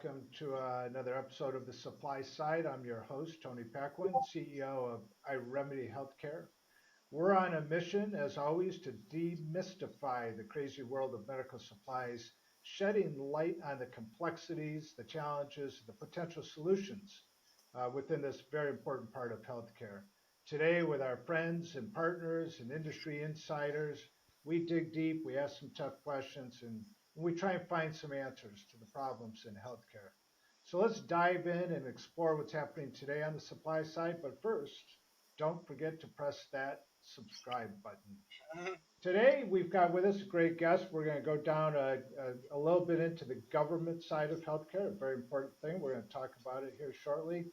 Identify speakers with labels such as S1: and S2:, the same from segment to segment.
S1: welcome to another episode of The Supply Side. I'm your host, Tony Paquin, CEO of iRemedy Healthcare. We're on a mission, as always, to demystify the crazy world of medical supplies, shedding light on the complexities, the challenges, the potential solutions within this very important part of healthcare. Today, with our friends and partners and industry insiders, we dig deep, we ask some tough questions, and we try and find some answers to the problems in healthcare. So let's dive in and explore what's happening today on the supply side. But first, don't forget to press that subscribe button. Today, we've got with us a great guest. We're going to go down a little bit into the government side of healthcare, a very important thing. We're going to talk about it here shortly.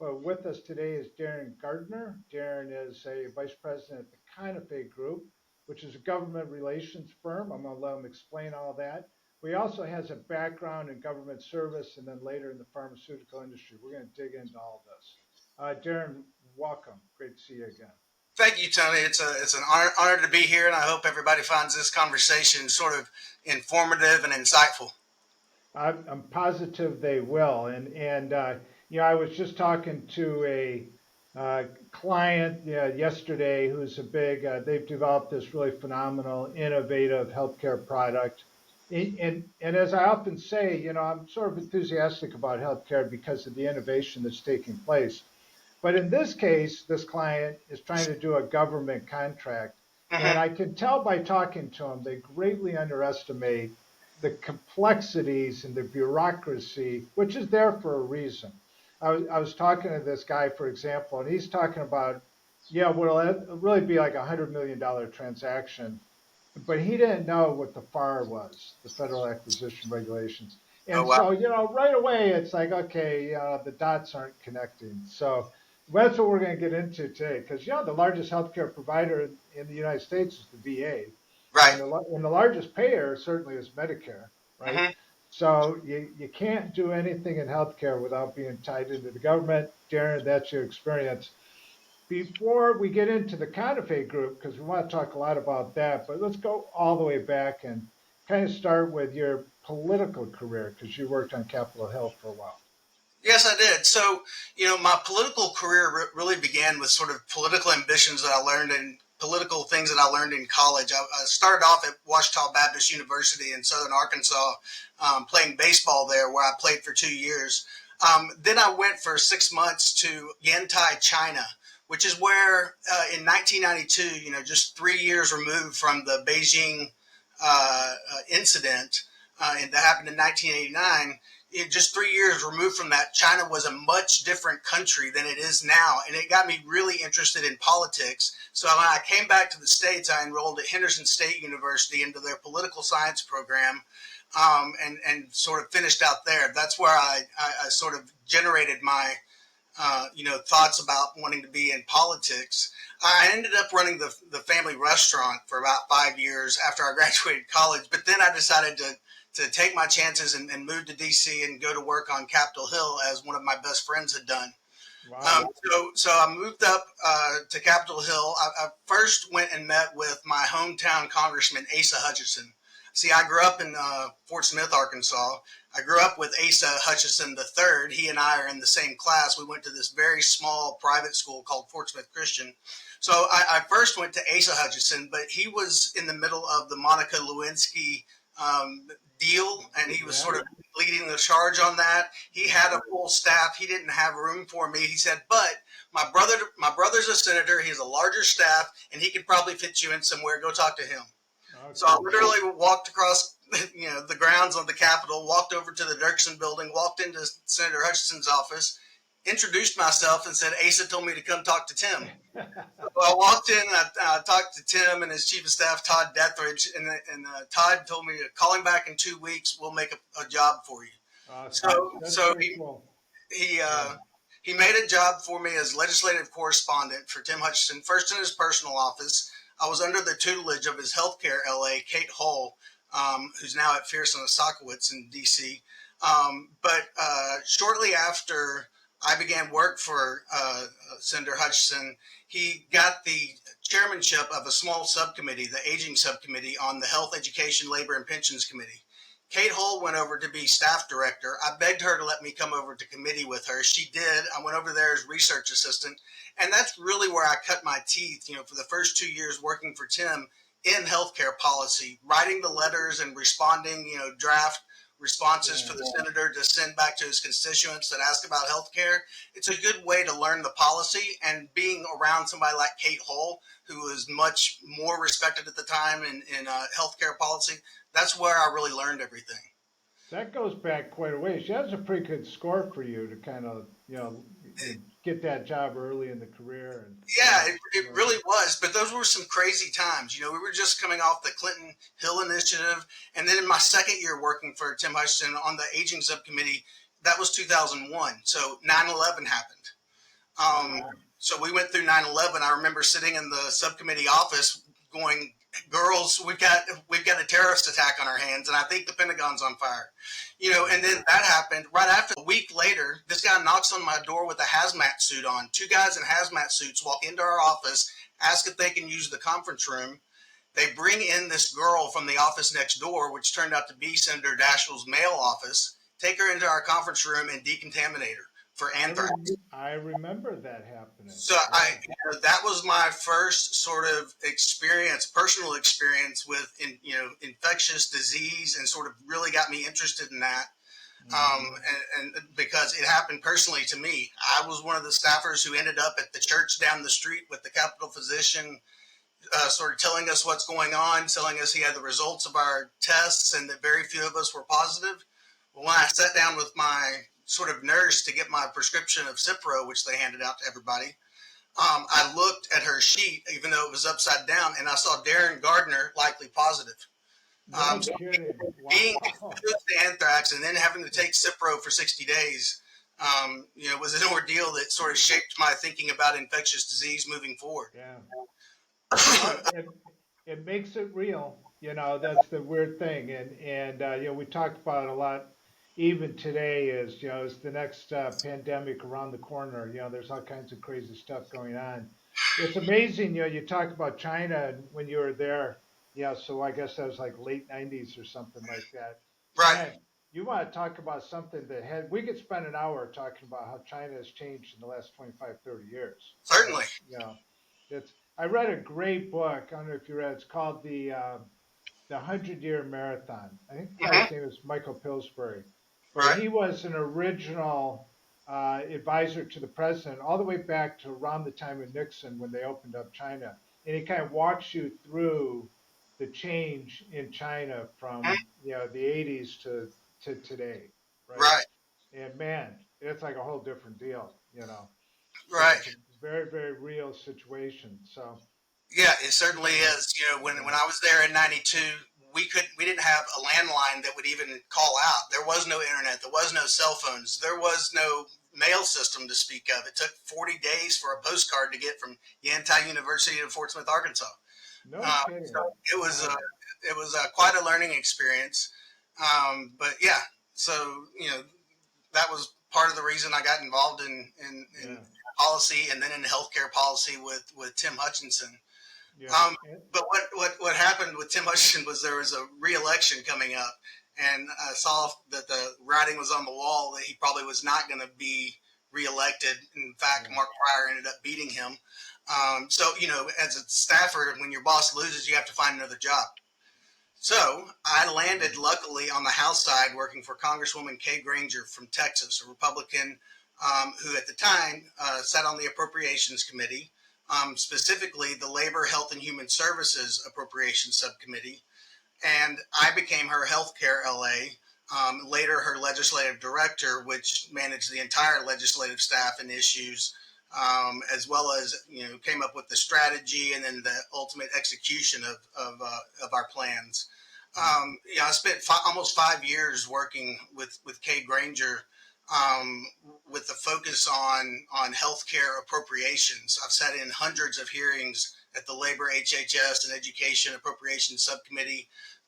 S1: But with us today is Darren Gardner. Darren is a vice president at the Conafay Group, which is a government relations firm. I'm going to let him explain all that. But he also has a background in government service and then later in the pharmaceutical industry. We're going to dig into all of this. Darren, welcome. Great to see you again.
S2: Thank you, Tony. It's an honor to be here, and I hope everybody finds this conversation sort of informative and insightful.
S1: I'm positive they will. I was just talking to a client yesterday who's a big, they've developed this really phenomenal, innovative healthcare product. And as I often say, I'm sort of enthusiastic about healthcare because of the innovation that's taking place. But in this case, this client is trying to do a government contract. And I can tell by talking to them, they greatly underestimate the complexities and the bureaucracy, which is there for a reason. I was talking to this guy, for example, and he's talking about, well, it'll really be like $100 million transaction. But he didn't know what the FAR was, the Federal Acquisition Regulations. And
S2: wow.
S1: So, right away, it's like, okay, the dots aren't connecting. So that's what we're going to get into today. Because, the largest healthcare provider in the United States is the VA.
S2: Right.
S1: And the largest payer certainly is Medicare, right? So you can't do anything in healthcare without being tied into the government. Darren, that's your experience. Before we get into the Conafay Group, because we want to talk a lot about that, but let's go all the way back and kind of start with your political career, because you worked on Capitol Hill for a while.
S2: Yes, I did. So, my political career really began with sort of political ambitions that I learned and political things that I learned in college. I started off at Ouachita Baptist University in southern Arkansas, playing baseball there, where I played for 2 years. Then I went for 6 months to Yantai, China, which is where in 1992, just 3 years removed from the Beijing incident, and that happened in 1989, just 3 years removed from that, China was a much different country than it is now. And it got me really interested in politics. So when I came back to the States, I enrolled at Henderson State University into their political science program, and sort of finished out there. That's where I sort of generated my thoughts about wanting to be in politics. I ended up running the family restaurant for about 5 years after I graduated college. But then I decided to take my chances and move to DC and go to work on Capitol Hill, as one of my best friends had done.
S1: Wow.
S2: So I moved up to Capitol Hill. I first went and met with my hometown congressman, Asa Hutchinson. See, I grew up in Fort Smith, Arkansas. I grew up with Asa Hutchinson III. He and I are in the same class. We went to this very small private school called Fort Smith Christian. So I first went to Asa Hutchinson, but he was in the middle of the Monica Lewinsky deal, and he was sort of leading the charge on that. He had a full staff. He didn't have room for me. He said, but my brother's a senator. He has a larger staff, and he could probably fit you in somewhere. Go talk to him. Okay. So I literally walked across the grounds of the Capitol, walked over to the Dirksen building, walked into Senator Hutchinson's office, introduced myself, and said, Asa told me to come talk to Tim. So I walked in, I talked to Tim and his chief of staff, Todd Dethridge, and Todd told me to call him back in 2 weeks. We'll make a job for you. So he made a job for me as legislative correspondent for Tim Hutchinson, first in his personal office. I was under the tutelage of his healthcare LA, Kate Hull, who's now at Pearson Osakowitz in DC. But shortly after I began work for Senator Hutchinson, he got the chairmanship of a small subcommittee, the aging subcommittee on the Health, Education, Labor, and Pensions Committee. Kate Hull went over to be staff director. I begged her to let me come over to committee with her. She did. I went over there as research assistant. And that's really where I cut my teeth, for the first 2 years working for Tim in healthcare policy, writing the letters and responding, draft responses for the senator to send back to his constituents that ask about healthcare. It's a good way to learn the policy, and being around somebody like Kate Hull, who was much more respected at the time in healthcare policy, that's where I really learned everything.
S1: That goes back quite a ways. She has a pretty good score for you to kind of, get that job early in the career. And
S2: yeah, it really was. But those were some crazy times. We were just coming off the Clinton Hill Initiative. And then in my second year working for Tim Hutchinson on the aging subcommittee, that was 2001. So 9/11 happened. So we went through 9/11. I remember sitting in the subcommittee office going, girls, we've got a terrorist attack on our hands, and I think the Pentagon's on fire. And then that happened right after. A week later, this guy knocks on my door with a hazmat suit on. Two guys in hazmat suits walk into our office, ask if they can use the conference room. They bring in this girl from the office next door, which turned out to be Senator Daschle's mail office, take her into our conference room and decontaminate her for anthrax.
S1: I remember that happening.
S2: So that was my first sort of personal experience with infectious disease, and sort of really got me interested in that. And because it happened personally to me. I was one of the staffers who ended up at the church down the street with the Capitol physician, sort of telling us what's going on, telling us he had the results of our tests and that very few of us were positive. Well, when I sat down with my sort of nurse to get my prescription of Cipro, which they handed out to everybody, I looked at her sheet, even though it was upside down, and I saw Darren Gardner likely positive. So being exposed to anthrax and then having to take Cipro for 60 days, was an ordeal that sort of shaped my thinking about infectious disease moving forward.
S1: Yeah. It makes it real. That's the weird thing. And we talked about it a lot. Even today is, is the next pandemic around the corner. There's all kinds of crazy stuff going on. It's amazing, you talk about China when you were there. So I guess that was like late 90s or something like that.
S2: Right.
S1: Man, you want to talk about something we could spend an hour talking about how China has changed in the last 25, 30 years.
S2: Certainly.
S1: I read a great book. I don't know if you read it. It's called the 100-Year Marathon. I think his name is Michael Pillsbury. Right. He was an original advisor to the president all the way back to around the time of Nixon when they opened up China. And he kind of walks you through the change in China from the 80s to today. Right. And man, it's like a whole different deal,
S2: Right.
S1: It's a very, very real situation. So
S2: yeah, it certainly is. When I was there in 92, we didn't have a landline that would even call out. There was no internet. There was no cell phones. There was no mail system to speak of. It took 40 days for a postcard to get from Yantai University to Fort Smith, Arkansas.
S1: No kidding.
S2: So it was quite a learning experience. But yeah, so that was part of the reason I got involved in policy, and then in healthcare policy with Tim Hutchinson. Yeah. But what happened with Tim Hutchinson was there was a re-election coming up, and I saw that the writing was on the wall that he probably was not going to be re-elected. In fact, Mark Pryor ended up beating him. So, as a staffer, when your boss loses, you have to find another job. So I landed, luckily, on the House side working for Congresswoman Kay Granger from Texas, a Republican who at the time sat on the Appropriations Committee. Specifically the Labor, Health, and Human Services Appropriations Subcommittee. And I became her healthcare LA, later her legislative director, which managed the entire legislative staff and issues, as well as, came up with the strategy and then the ultimate execution of our plans. I spent almost 5 years working with Kay Granger, with the focus on healthcare appropriations. I've sat in hundreds of hearings at the Labor, HHS, and Education Appropriations Subcommittee,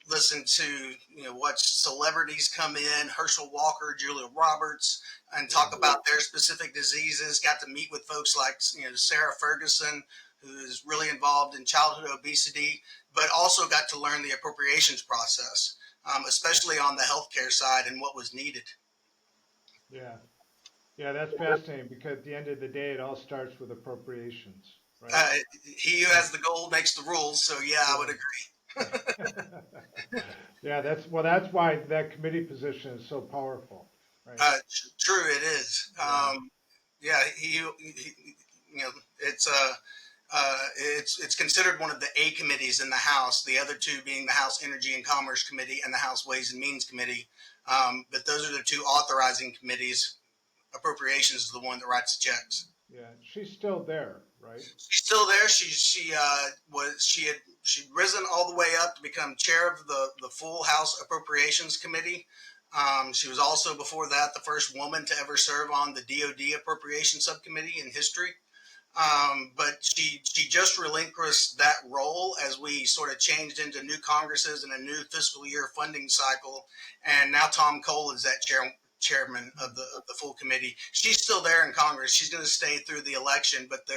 S2: listened to, watch celebrities come in, Herschel Walker, Julia Roberts, and talk about their specific diseases. Got to meet with folks like, Sarah Ferguson, who is really involved in childhood obesity, but also got to learn the appropriations process. especially on the healthcare side and what was needed.
S1: Yeah. Yeah, that's fascinating because at the end of the day, it all starts with appropriations, right?
S2: Uh, he who has the gold makes the rules. So yeah, I would
S1: Yeah.
S2: agree.
S1: Yeah, that's why that committee position is so powerful, right?
S2: True, it is.
S1: Yeah.
S2: Yeah, you know, it's it's considered one of the A committees in the House. The other two being the House Energy and Commerce Committee and the House Ways and Means Committee. But those are the two authorizing committees. Appropriations is the one that writes the checks.
S1: Yeah. She's still there, right?
S2: She's still there. She'd risen all the way up to become chair of the full House Appropriations Committee. She was also before that the first woman to ever serve on the DoD Appropriations Subcommittee in history. But she just relinquished that role as we sort of changed into new Congresses and a new fiscal year funding cycle. And now Tom Cole is that chairman of the full committee. She's still there in Congress. She's going to stay through the election, but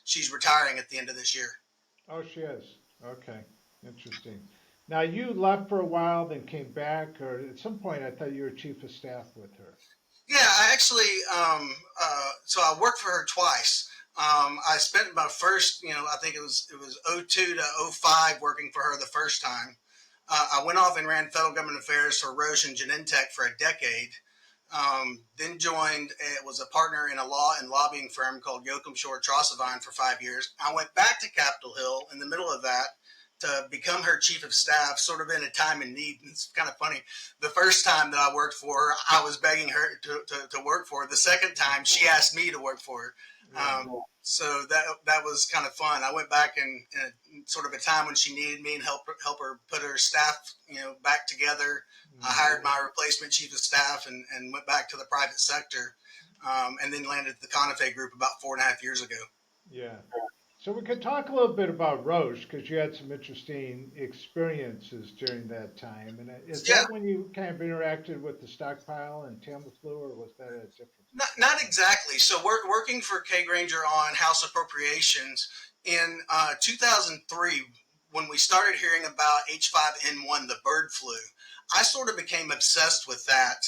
S2: she's retiring at the end of this year.
S1: Oh, she is. Okay. Interesting. Now you left for a while, then came back, or at some point I thought you were chief of staff with her.
S2: Yeah, I actually, so I worked for her twice. I spent my first, I think it was '02 to '05 working for her the first time. I went off and ran federal government affairs for Roche and Genentech for a decade. Then joined, was a partner in a law and lobbying firm called Yoakum Shore Trossevine for 5 years. I went back to Capitol Hill in the middle of that to become her chief of staff, sort of in a time of need. It's kind of funny. The first time that I worked for her, I was begging her to work for her. The second time, she asked me to work for her.
S1: Yeah.
S2: So that was kind of fun. I went back in sort of a time when she needed me and help her put her staff back together. I hired my replacement chief of staff and went back to the private sector, and then landed at the Conafay Group about 4.5 years ago.
S1: Yeah. So we could talk a little bit about Roche because you had some interesting experiences during that time. And is
S2: Yeah,
S1: that when you kind of interacted with the stockpile and Tamiflu, or was that a different?
S2: not exactly. So we're working for Kay Granger on House Appropriations in 2003 when we started hearing about H5N1, the bird flu. I sort of became obsessed with that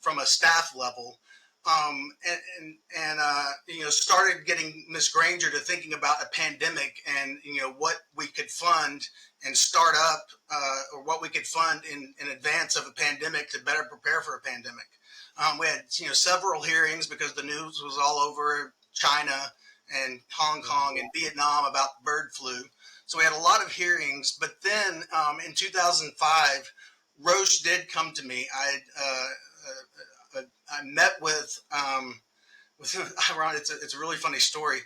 S2: from a staff level, and started getting Miss Granger to thinking about a pandemic and what we could fund and start up, or what we could fund in advance of a pandemic to better prepare for a pandemic. We had several hearings because the news was all over China and Hong
S1: Yeah.
S2: Kong and Vietnam about bird flu. So we had a lot of hearings. But then in 2005, Roche did come to me. I met with it's a really funny story.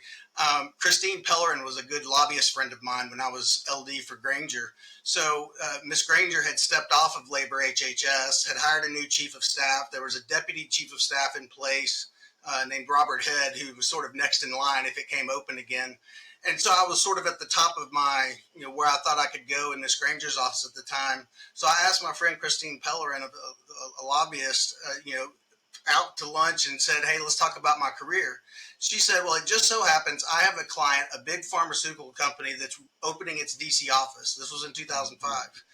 S2: Christine Pellerin was a good lobbyist friend of mine when I was LD for Granger. So Miss Granger had stepped off of Labor HHS, had hired a new chief of staff. There was a deputy chief of staff in place named Robert Head, who was sort of next in line if it came open again. And so I was sort of at the top of my, where I thought I could go in Miss Granger's office at the time. So I asked my friend Christine Pellerin, a lobbyist, out to lunch and said, "Hey, let's talk about my career." She said, "Well, it just so happens I have a client, a big pharmaceutical company that's opening its DC office." This was in 2005.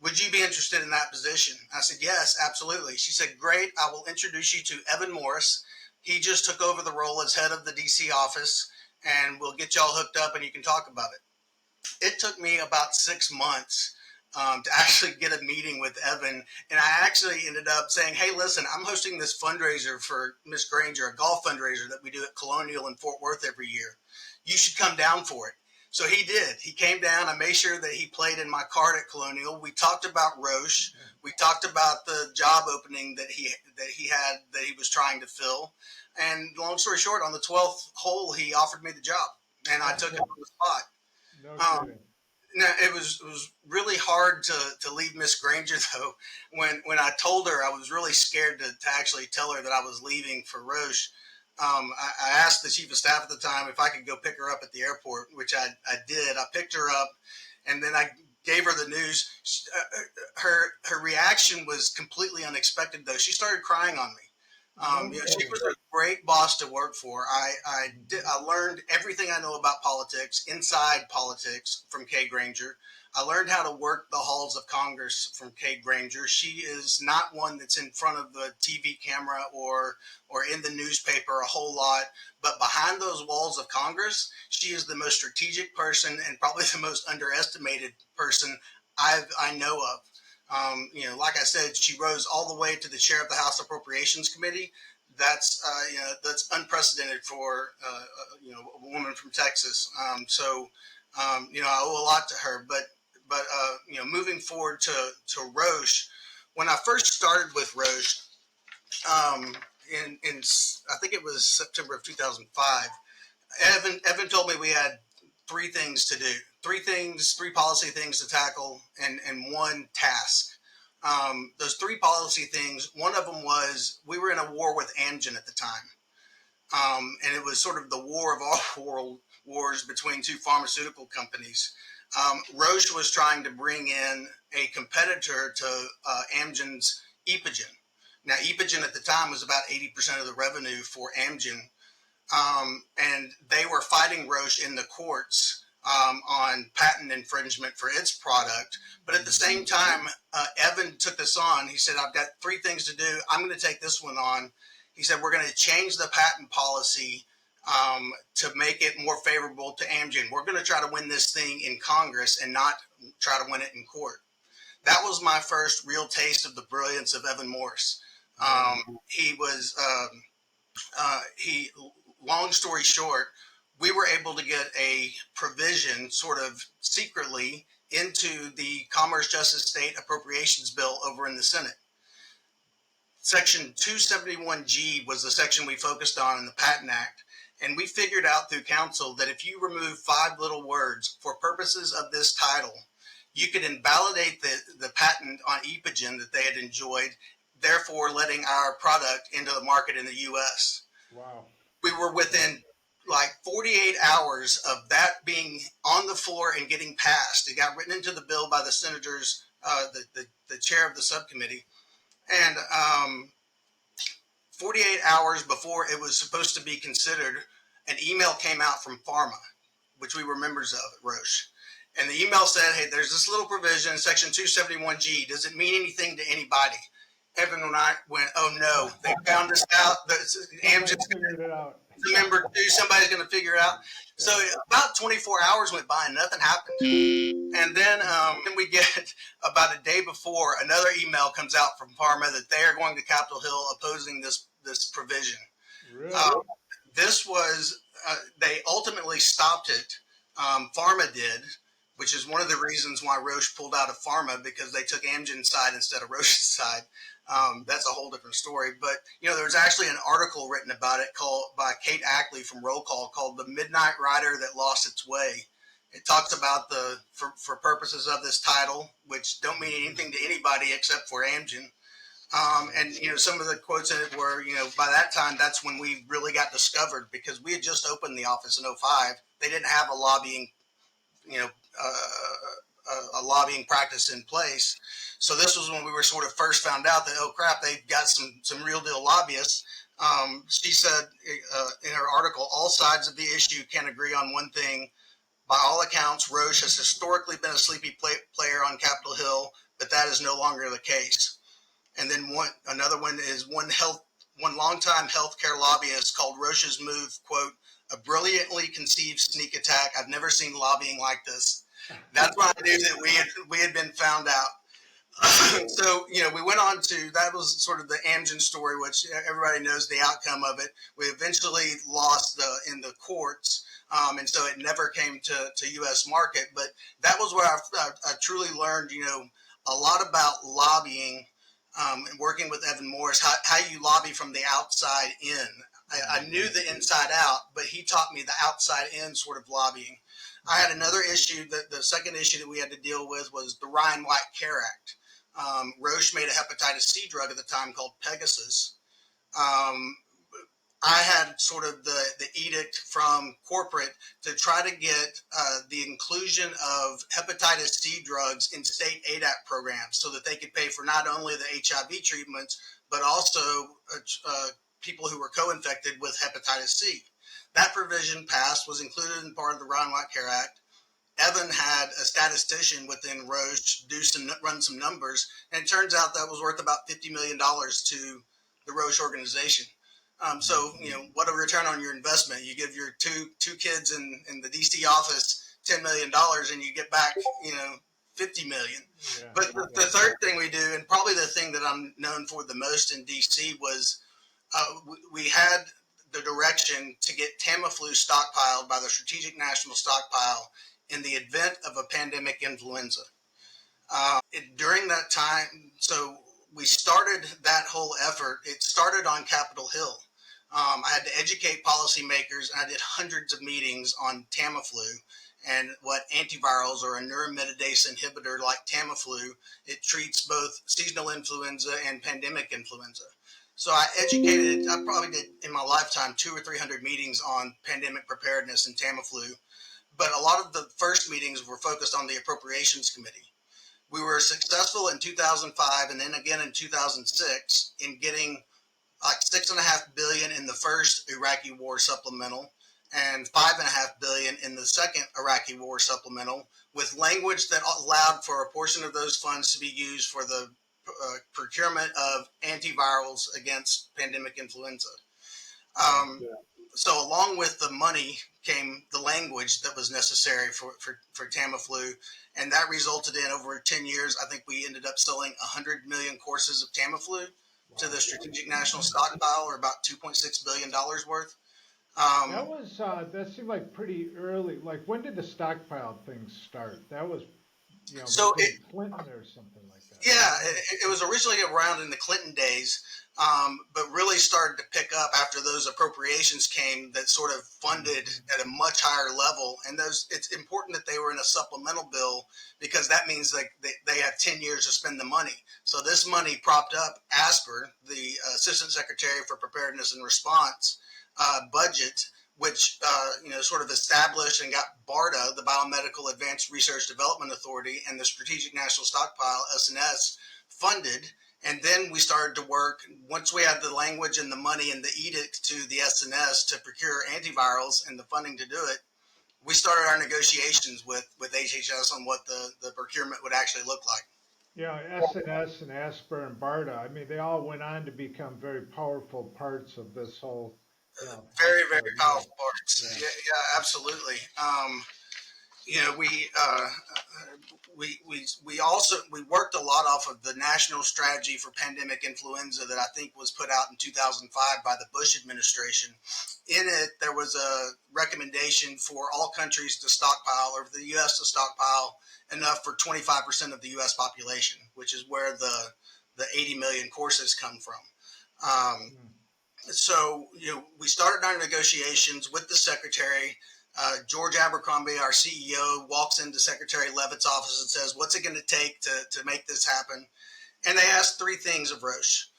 S2: "Would you be interested in that position?" I said, "Yes, absolutely." She said, "Great. I will introduce you to Evan Morris. He just took over the role as head of the DC office, and we'll get y'all hooked up and you can talk about it." It took me about 6 months to actually get a meeting with Evan. And I actually ended up saying, "Hey, listen, I'm hosting this fundraiser for Miss Granger, a golf fundraiser that we do at Colonial in Fort Worth every year. You should come down for it." So he did. He came down. I made sure that he played in my card at Colonial. We talked about Roche. We talked about the job opening that he was trying to fill. And long story short, on the 12th hole, he offered me the job, and I took it on the spot.
S1: No
S2: Um,
S1: kidding.
S2: Now, it was really hard to leave Miss Granger though. When I told her, I was really scared to actually tell her that I was leaving for Roche. I asked the chief of staff at the time if I could go pick her up at the airport, which I did. I picked her up, and then I gave her the news. Her reaction was completely unexpected though. She started crying on me.
S1: No
S2: She
S1: kidding.
S2: was a great boss to work for. I learned everything I know about politics, inside politics, from Kay Granger. I learned how to work the halls of Congress from Kate Granger. She is not one that's in front of the TV camera or in the newspaper a whole lot, but behind those walls of Congress, she is the most strategic person and probably the most underestimated person I know of. Like I said, she rose all the way to the chair of the House Appropriations Committee. That's unprecedented for a woman from Texas. I owe a lot to her. But moving forward to Roche, when I first started with Roche, in I think it was September of 2005, Evan told me we had three things to do, three policy things to tackle, and one task. Those three policy things, one of them was we were in a war with Amgen at the time. And it was sort of the war of all world wars between two pharmaceutical companies. Roche was trying to bring in a competitor to Amgen's Epogen. Now, Epogen at the time was about 80% of the revenue for Amgen, and they were fighting Roche in the courts on patent infringement for its product. But at the same time, Evan took this on. He said, I've got three things to do. I'm going to take this one on. He said, we're going to change the patent policy to make it more favorable to Amgen. We're going to try to win this thing in Congress and not try to win it in court. That was my first real taste of the brilliance of Evan Morse. Long story short, we were able to get a provision sort of secretly into the Commerce, Justice, State Appropriations Bill over in the Senate. Section 271G was the section we focused on in the Patent Act, and we figured out through counsel that if you remove 5 little words for purposes of this title, you could invalidate the patent on Epogen that they had enjoyed, therefore letting our product into the market in the U.S.
S1: Wow.
S2: We were within like 48 hours of that being on the floor and getting passed. It got written into the bill by the senators, the chair of the subcommittee. And 48 hours before it was supposed to be considered, an email came out from Pharma, which we were members of at Roche. And the email said, hey, there's this little provision, Section 271G. Does it mean anything to anybody? Evan and I went, oh no, they found this out. Amgen's
S1: figured it out.
S2: Number 2, somebody's going to figure it out. So about 24 hours went by and nothing happened. And then we get about a day before, another email comes out from Pharma that they are going to Capitol Hill opposing this provision.
S1: Really?
S2: This was, they ultimately stopped it. Pharma did, which is one of the reasons why Roche pulled out of Pharma, because they took Amgen's side instead of Roche's side. That's a whole different story. But, there was actually an article written about it by Kate Ackley from Roll Call called The Midnight Rider That Lost Its Way. It talks about for purposes of this title, which don't mean anything to anybody except for Amgen. And some of the quotes in it were, by that time, that's when we really got discovered, because we had just opened the office in 2005. They didn't have a lobbying, a lobbying practice in place. So this was when we were sort of first found out that, oh crap, they've got some real deal lobbyists. She said in her article, all sides of the issue can agree on one thing. By all accounts, Roche has historically been a sleepy player on Capitol Hill, but that is no longer the case. And then another one is one longtime healthcare lobbyist called Roche's move, quote, a brilliantly conceived sneak attack. I've never seen lobbying like this. That's when I knew that we had been found out. So, we went on to, that was sort of the Amgen story, which everybody knows the outcome of it. We eventually lost in the courts, and so it never came to U.S. market. But that was where I truly learned, a lot about lobbying and working with Evan Morse, how you lobby from the outside in. I knew the inside out, but he taught me the outside in sort of lobbying. I had another issue, the second issue that we had to deal with was the Ryan White Care Act. Roche made a hepatitis C drug at the time called Pegasus. I had sort of the edict from corporate to try to get the inclusion of hepatitis C drugs in state ADAP programs so that they could pay for not only the HIV treatments, but also people who were co-infected with hepatitis C. That provision passed, was included in part of the Ryan White Care Act. Evan had a statistician within Roche run some numbers, and it turns out that was worth about $50 million to the Roche organization. So, what a return on your investment. You give your two kids in the DC office $10 million and you get back, 50 million. Yeah, but the third thing we do, and probably the thing that I'm known for the most in DC, was we had the direction to get Tamiflu stockpiled by the Strategic National Stockpile in the event of a pandemic influenza. During that time, so we started that whole effort. It started on Capitol Hill. I had to educate policymakers, and I did hundreds of meetings on Tamiflu and what antivirals or a neuraminidase inhibitor like Tamiflu. It treats both seasonal influenza and pandemic influenza. So I probably did in my lifetime 200 or 300 meetings on pandemic preparedness and Tamiflu. But a lot of the first meetings were focused on the Appropriations Committee. We were successful in 2005 and then again in 2006 in getting like $6.5 billion in the first Iraqi war supplemental and $5.5 billion in the second Iraqi war supplemental, with language that allowed for a portion of those funds to be used for the procurement of antivirals against pandemic influenza. So along with the money came the language that was necessary for Tamiflu, and that resulted in over 10 years, I think we ended up selling 100 million courses of Tamiflu to the Strategic National Stockpile, or about $2.6 billion worth.
S1: That seemed like pretty early. Like, when did the stockpile thing start? That was,
S2: so
S1: Clinton or something like that.
S2: Yeah, it was originally around in the Clinton days, but really started to pick up after those appropriations came that sort of funded at a much higher level. And it's important that they were in a supplemental bill, because that means they have 10 years to spend the money. So this money propped up ASPR, the Assistant Secretary for Preparedness and Response budget, which sort of established and got BARDA, the Biomedical Advanced Research Development Authority, and the Strategic National Stockpile, SNS, funded. And then we started to work, once we had the language and the money and the edict to the SNS to procure antivirals and the funding to do it, we started our negotiations with HHS on what the procurement would actually look like.
S1: SNS and ASPR and BARDA, I mean, they all went on to become very powerful parts of this whole.
S2: Very, very powerful parts. Yeah, absolutely. We worked a lot off of the National Strategy for Pandemic Influenza that I think was put out in 2005 by the Bush administration. In it, there was a recommendation for all countries to stockpile, or for the U.S. to stockpile enough for 25% of the U.S. population, which is where the 80 million courses come from. So, we started our negotiations with the secretary. George Abercrombie, our CEO, walks into Secretary Leavitt's office and says, "What's it going to take to make this happen?" And they asked three things of Roche.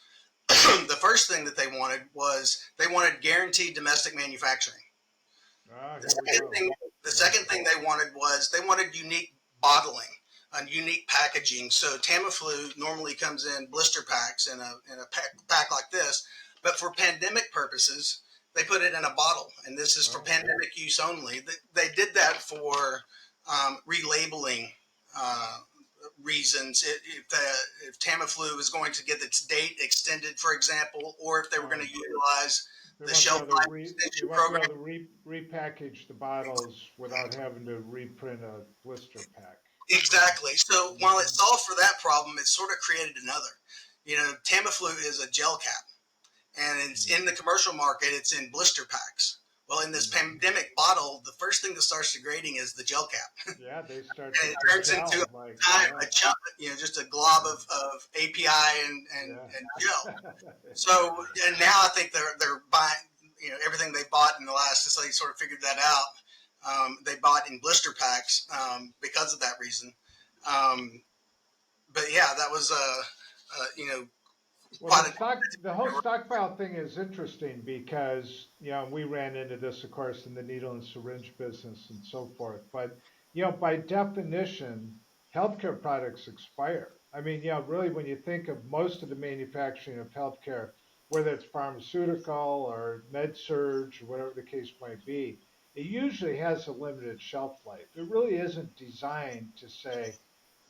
S2: The first thing that they wanted was they wanted guaranteed domestic manufacturing. The second thing they wanted was they wanted unique bottling and unique packaging. So Tamiflu normally comes in blister packs in a pack like this. But for pandemic purposes, they put it in a bottle, and this is for pandemic use only. They did that for relabeling reasons. If Tamiflu was going to get its date extended, for example, or if they were going to utilize the shelf life extension program.
S1: They want to repackage the bottles without having to reprint a blister pack.
S2: Exactly. So while it solved for that problem, it sort of created another. Tamiflu is a gel cap. And it's in the commercial market, it's in blister packs. Well, in this pandemic bottle, the first thing that starts degrading is the gel cap.
S1: Yeah, they start.
S2: And it turns into a chunk, just a glob of API and gel. So, and now I think they're buying, everything they bought in the last, since they sort of figured that out, they bought in blister packs because of that reason. But yeah, that was
S1: Well, the whole stockpile thing is interesting because, we ran into this, of course, in the needle and syringe business and so forth. But, by definition, healthcare products expire. I mean, really, when you think of most of the manufacturing of healthcare, whether it's pharmaceutical or med surg or whatever the case might be, it usually has a limited shelf life. It really isn't designed to say,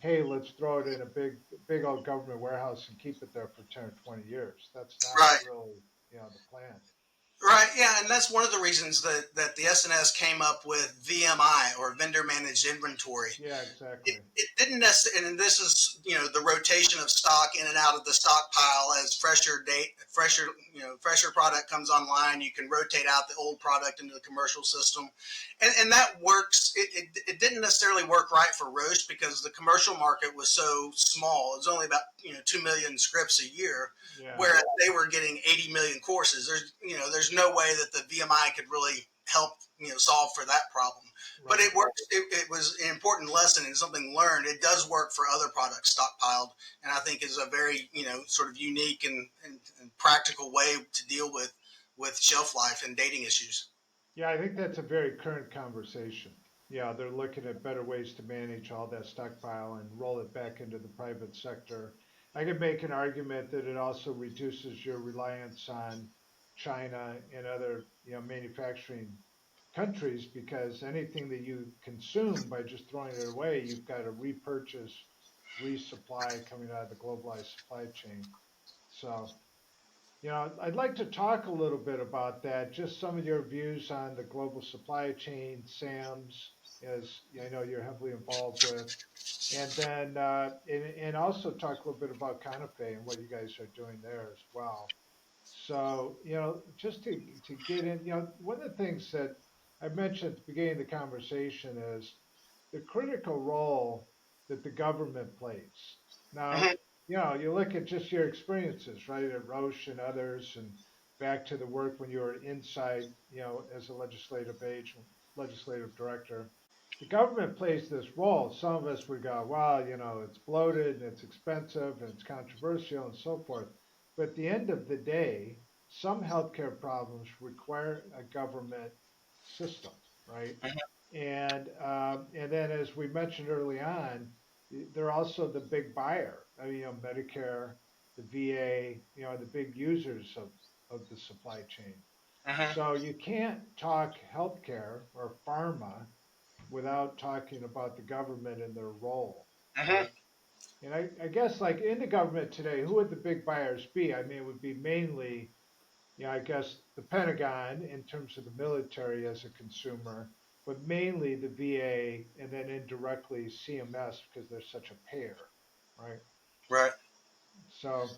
S1: hey, let's throw it in a big old government warehouse and keep it there for 10 or 20 years. That's not
S2: Right.
S1: really, the plan.
S2: Right, yeah, and that's one of the reasons that the SNS came up with VMI, or vendor managed inventory.
S1: Yeah, exactly.
S2: It didn't necessarily, and this is the rotation of stock in and out of the stockpile as fresher product comes online. You can rotate out the old product into the commercial system, and that works. It didn't necessarily work right for Roche because the commercial market was so small. It was only about 2 million scripts a year,
S1: Yeah.
S2: whereas they were getting 80 million courses. There's no way that the VMI could really help solve for that problem. But
S1: Right.
S2: it works. It was an important lesson and something learned. It does work for other products stockpiled, and I think is a very sort of unique and practical way to deal with shelf life and dating issues.
S1: Yeah, I think that's a very current conversation. Yeah, they're looking at better ways to manage all that stockpile and roll it back into the private sector. I could make an argument that it also reduces your reliance on China and other, manufacturing countries because anything that you consume by just throwing it away, you've got to repurchase, resupply coming out of the globalized supply chain. So, I'd like to talk a little bit about that, just some of your views on the global supply chain, SAMs, as I know you're heavily involved with, and then and also talk a little bit about Conafay and what you guys are doing there as well. So, just to get in, one of the things that I mentioned at the beginning of the conversation is the critical role that the government plays. Now,
S2: Mhm.
S1: you look at just your experiences, right, at Roche and others, and back to the work when you were inside, as a legislative director. The government plays this role. Some of us would go, well, it's bloated and it's expensive and it's controversial and so forth. But at the end of the day, some healthcare problems require a government system, right? And then, as we mentioned early on, they're also the big buyer. I mean, Medicare, the VA, the big users of the supply chain.
S2: Mhm.
S1: So you can't talk healthcare or pharma without talking about the government and their role,
S2: Mhm.
S1: right? And I guess like in the government today, who would the big buyers be? I mean, it would be mainly, I guess the Pentagon in terms of the military as a consumer, but mainly the VA and then indirectly CMS because they're such a payer, right?
S2: Right.
S1: So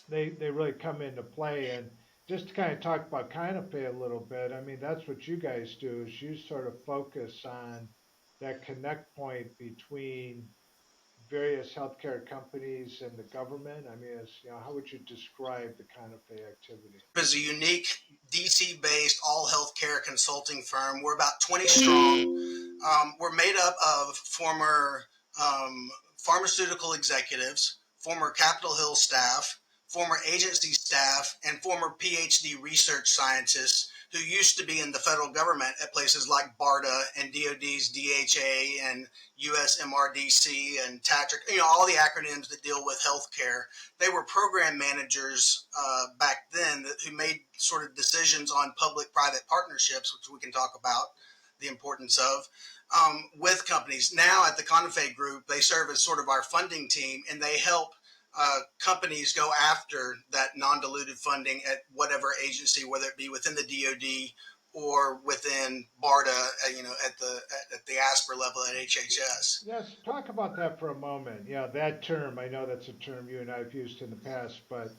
S1: they really come into play. And just to kind of talk about Conafay a little bit, I mean, that's what you guys do is you sort of focus on that connect point between various healthcare companies and the government. I mean, how would you describe the Conafay activity?
S2: Is a unique DC-based all healthcare consulting firm. We're about 20 strong. We're made up of former pharmaceutical executives, former Capitol Hill staff, former agency staff, and former PhD research scientists who used to be in the federal government at places like BARDA and DoD's DHA and USMRDC and TATRIC, all the acronyms that deal with healthcare. They were program managers back then who made sort of decisions on public-private partnerships, which we can talk about the importance of, with companies. Now at the Conafay Group, they serve as sort of our funding team, and they help companies go after that non-dilutive funding at whatever agency, whether it be within the DoD or within BARDA, at the ASPR level at HHS.
S1: Yes, talk about that for a moment. Yeah, that term, I know that's a term you and I have used in the past, but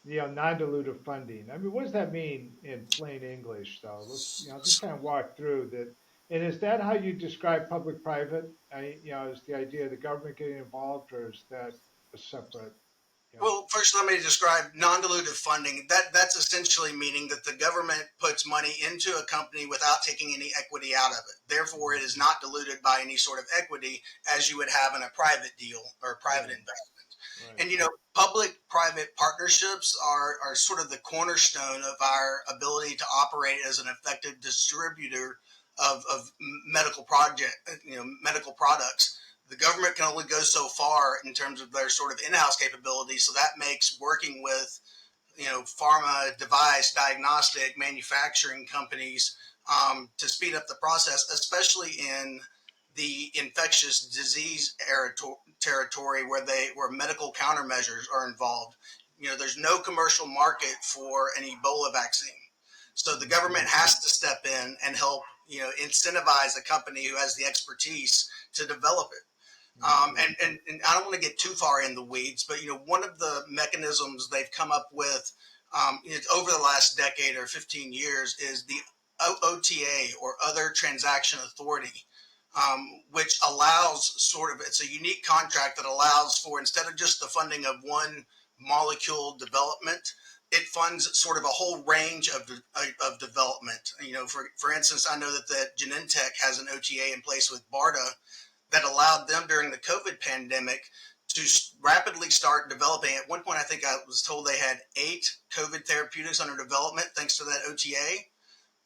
S1: non-dilutive funding. I mean, what does that mean in plain English, though? Let's, just kind of walk through that. And is that how you describe public-private? Is the idea of the government getting involved, or is that a separate, you know?
S2: Well, first, let me describe non-dilutive funding. That's essentially meaning that the government puts money into a company without taking any equity out of it. Therefore, it is not diluted by any sort of equity as you would have in a private deal or a private
S1: Right,
S2: investment.
S1: right.
S2: And public-private partnerships are sort of the cornerstone of our ability to operate as an effective distributor of medical products. The government can only go so far in terms of their sort of in-house capabilities. So that makes working with, pharma device, diagnostic, manufacturing companies to speed up the process, especially in the infectious disease territory where medical countermeasures are involved. There's no commercial market for an Ebola vaccine. So the government has to step in and help, incentivize a company who has the expertise to develop it. And I don't want to get too far in the weeds, but one of the mechanisms they've come up with over the last decade or 15 years is the OTA, or Other Transaction Authority, which allows it's a unique contract that allows for, instead of just the funding of one molecule development, it funds sort of a whole range of development. For instance, I know that Genentech has an OTA in place with BARDA that allowed them during the COVID pandemic to rapidly start developing. At one point, I think I was told they had 8 COVID therapeutics under development thanks to that OTA.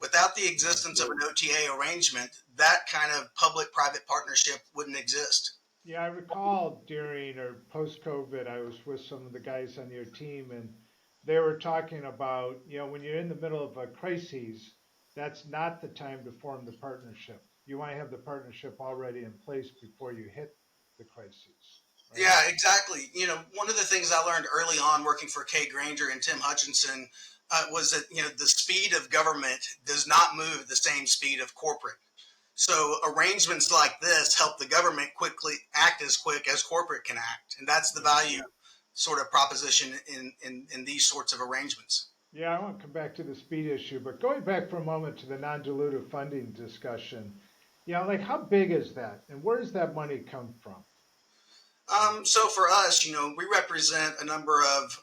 S2: Without the existence of an OTA arrangement, that kind of public-private partnership wouldn't exist.
S1: Yeah, I recall during or post-COVID, I was with some of the guys on your team, and they were talking about, when you're in the middle of a crisis, that's not the time to form the partnership. You want to have the partnership already in place before you hit the crisis. Right?
S2: Yeah, exactly. One of the things I learned early on working for Kay Granger and Tim Hutchinson was that, the speed of government does not move the same speed of corporate. So arrangements like this help the government quickly act as quick as corporate can act. And that's the value sort of proposition in these sorts of arrangements.
S1: Yeah, I want to come back to the speed issue, but going back for a moment to the non-dilutive funding discussion, like how big is that and where does that money come from?
S2: So for us, we represent a number of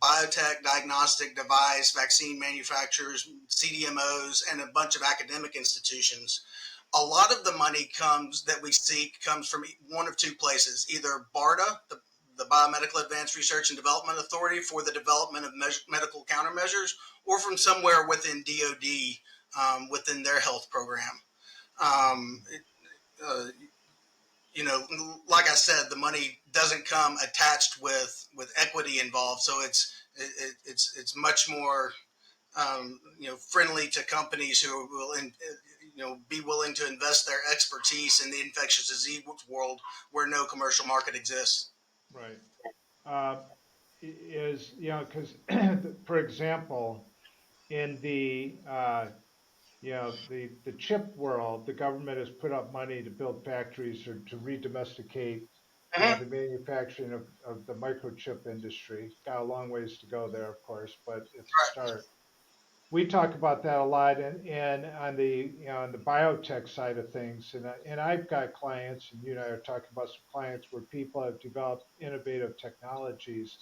S2: biotech, diagnostic device, vaccine manufacturers, CDMOs, and a bunch of academic institutions. A lot of the money that we seek comes from one of two places: either BARDA, the Biomedical Advanced Research and Development Authority, for the development of medical countermeasures, or from somewhere within DoD, within their health program. Um, uh, like I said, the money doesn't come attached with equity involved, so it's much more friendly to companies who will be willing to invest their expertise in the infectious disease world where no commercial market exists.
S1: Right. Uh, is, because, for example, in the chip world, the government has put up money to build factories or to redomesticate,
S2: Mm-hmm.
S1: the manufacturing of the microchip industry. Got a long ways to go there, of course, but it's a
S2: Right.
S1: start. We talk about that a lot, and on the on the biotech side of things, and I've got clients, and you and I are talking about some clients where people have developed innovative technologies.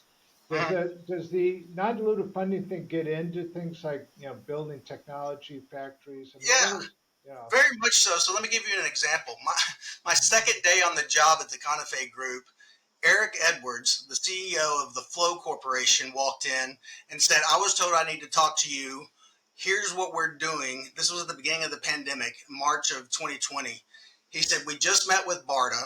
S1: Does
S2: Mm-hmm.
S1: the non-dilutive funding thing get into things like building technology factories? I mean, what
S2: Yeah,
S1: is
S2: very much so. So let me give you an example. My second day on the job at the Conafay Group, Eric Edwards, the CEO of the Flow Corporation, walked in and said, "I was told I need to talk to you. Here's what we're doing." This was at the beginning of the pandemic, March of 2020. He said, "We just met with BARDA.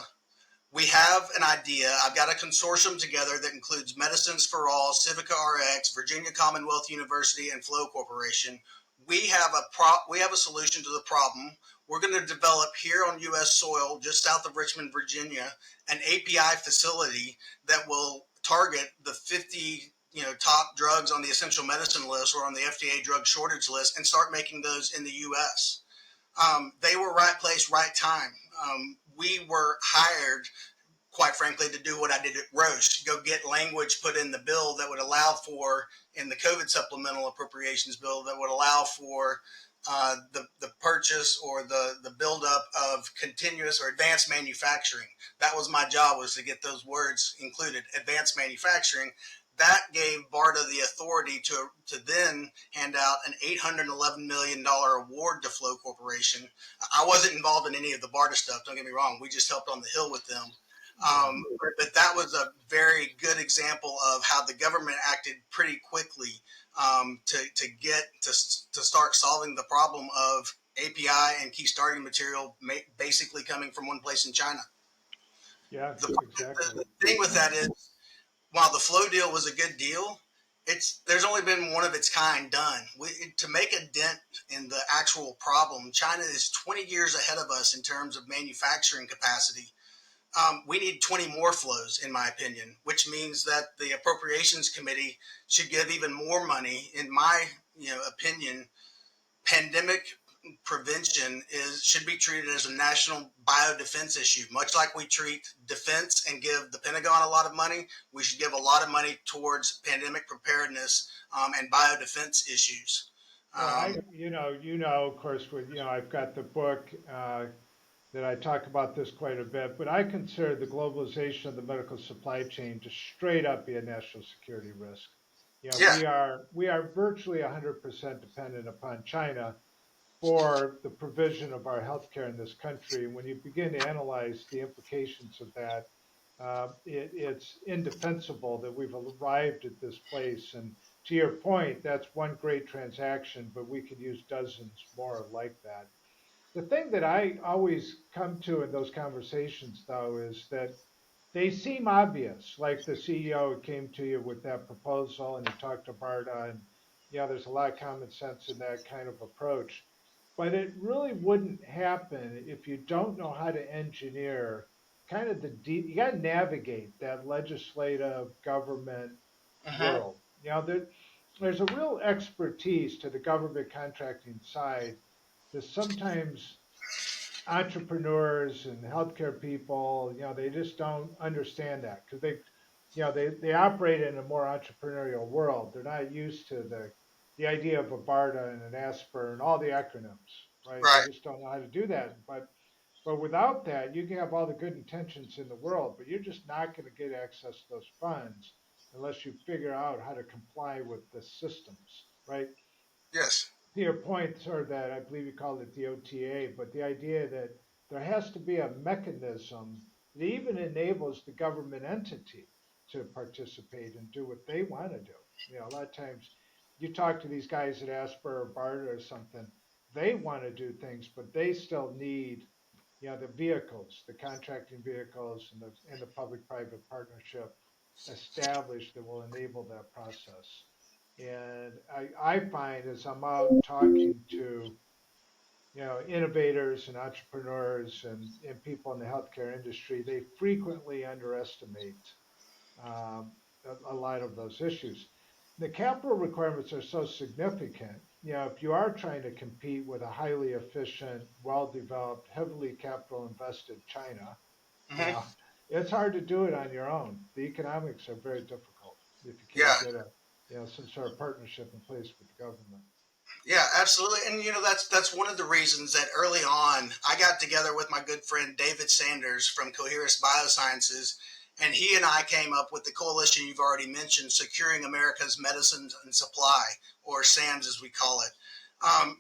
S2: We have an idea. I've got a consortium together that includes Medicines for All, Civica RX, Virginia Commonwealth University, and Flow Corporation. We have a solution to the problem. We're going to develop here on U.S. soil, just south of Richmond, Virginia, an API facility that will target the 50 top drugs on the essential medicine list or on the FDA drug shortage list, and start making those in the U.S." They were right place, right time. We were hired, quite frankly, to do what I did at Roche: go get language put in the bill that would allow for, in the COVID supplemental appropriations bill, that would allow for the purchase or the buildup of continuous or advanced manufacturing. That was my job, was to get those words included: advanced manufacturing. That gave BARDA the authority to then hand out an $811 million award to Flow Corporation. I wasn't involved in any of the BARDA stuff, don't get me wrong. We just helped on the Hill with them. But that was a very good example of how the government acted pretty quickly to start solving the problem of API and key starting material basically coming from one place in China.
S1: Yeah,
S2: The,
S1: exactly.
S2: the thing with that is, while the Flow deal was a good deal, there's only been one of its kind done. To make a dent in the actual problem, China is 20 years ahead of us in terms of manufacturing capacity. We need 20 more flows, in my opinion, which means that the Appropriations Committee should give even more money. In my opinion, pandemic prevention should be treated as a national biodefense issue. Much like we treat defense and give the Pentagon a lot of money, we should give a lot of money towards pandemic preparedness and biodefense issues.
S1: Well, of course, I've got the book that I talk about this quite a bit, but I consider the globalization of the medical supply chain to straight up be a national security risk.
S2: Yeah.
S1: We are virtually 100% dependent upon China for the provision of our healthcare in this country. And when you begin to analyze the implications of that, it's indefensible that we've arrived at this place. And to your point, that's one great transaction, but we could use dozens more like that. The thing that I always come to in those conversations, though, is that they seem obvious. Like the CEO came to you with that proposal, and he talked to BARDA, and there's a lot of common sense in that kind of approach. But it really wouldn't happen if you don't know how to engineer kind of you got to navigate that legislative government
S2: Mm-hmm.
S1: world. There's a real expertise to the government contracting side that sometimes entrepreneurs and healthcare people, they just don't understand that because they operate in a more entrepreneurial world. They're not used to the idea of a BARDA and an ASPR and all the acronyms, right? They
S2: Right.
S1: just don't know how to do that. But without that, you can have all the good intentions in the world, but you're just not going to get access to those funds unless you figure out how to comply with the systems, right?
S2: Yes.
S1: To your point, sort of that I believe you called it the OTA, but the idea that there has to be a mechanism that even enables the government entity to participate and do what they want to do. A lot of times you talk to these guys at Asper or BARDA or something, they want to do things, but they still need the vehicles, the contracting vehicles, and the public-private partnership established that will enable that process. And I find as I'm out talking to innovators and entrepreneurs and people in the healthcare industry, they frequently underestimate um, a lot of those issues. The capital requirements are so significant. If you are trying to compete with a highly efficient, well-developed, heavily capital invested China, you
S2: Mm-hmm.
S1: know, it's hard to do it on your own. The economics are very difficult if you
S2: Yeah.
S1: can't get some sort of partnership in place with the government.
S2: Yeah, absolutely. And that's one of the reasons that early on I got together with my good friend David Sanders from Coherus Biosciences, and he and I came up with the coalition you've already mentioned, Securing America's Medicines and Supply, or SAMS as we call it.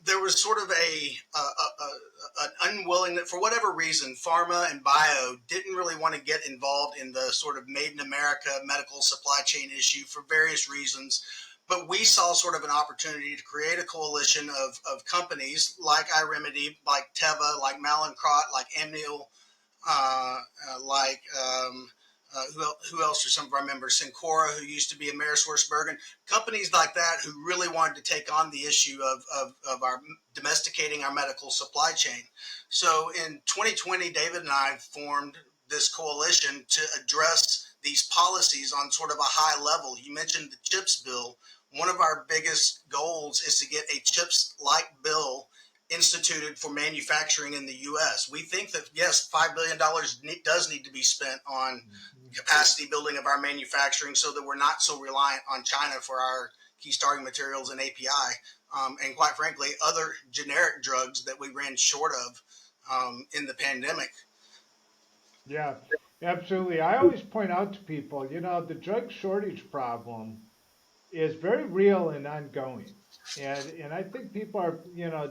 S2: There was sort of an unwillingness, for whatever reason, pharma and bio didn't really want to get involved in the sort of made in America medical supply chain issue for various reasons. But we saw sort of an opportunity to create a coalition of companies like iRemedy, like Teva, like Mallinckrodt, like Amneal, like who else are some of our members? Syncora, who used to be AmerisourceBergen, companies like that who really wanted to take on the issue of our domesticating our medical supply chain. So in 2020, David and I formed this coalition to address these policies on sort of a high level. You mentioned the CHIPS bill. One of our biggest goals is to get a CHIPS-like bill instituted for manufacturing in the U.S. We think that, yes, $5 billion does need to be spent on
S1: Mm-hmm.
S2: capacity building of our manufacturing so that we're not so reliant on China for our key starting materials and API, and quite frankly, other generic drugs that we ran short of in the pandemic.
S1: Yeah, absolutely. I always point out to people, the drug shortage problem is very real and ongoing. And I think people are,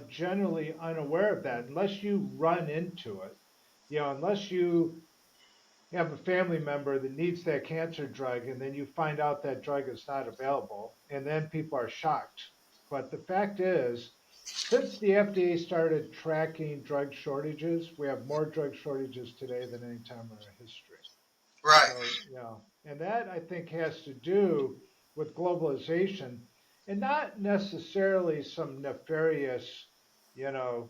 S1: generally unaware of that unless you run into it. Unless you have a family member that needs that cancer drug and then you find out that drug is not available, and then people are shocked. But the fact is, since the FDA started tracking drug shortages, we have more drug shortages today than any time in our history.
S2: Right.
S1: So, and that I think has to do with globalization, and not necessarily some nefarious, you know,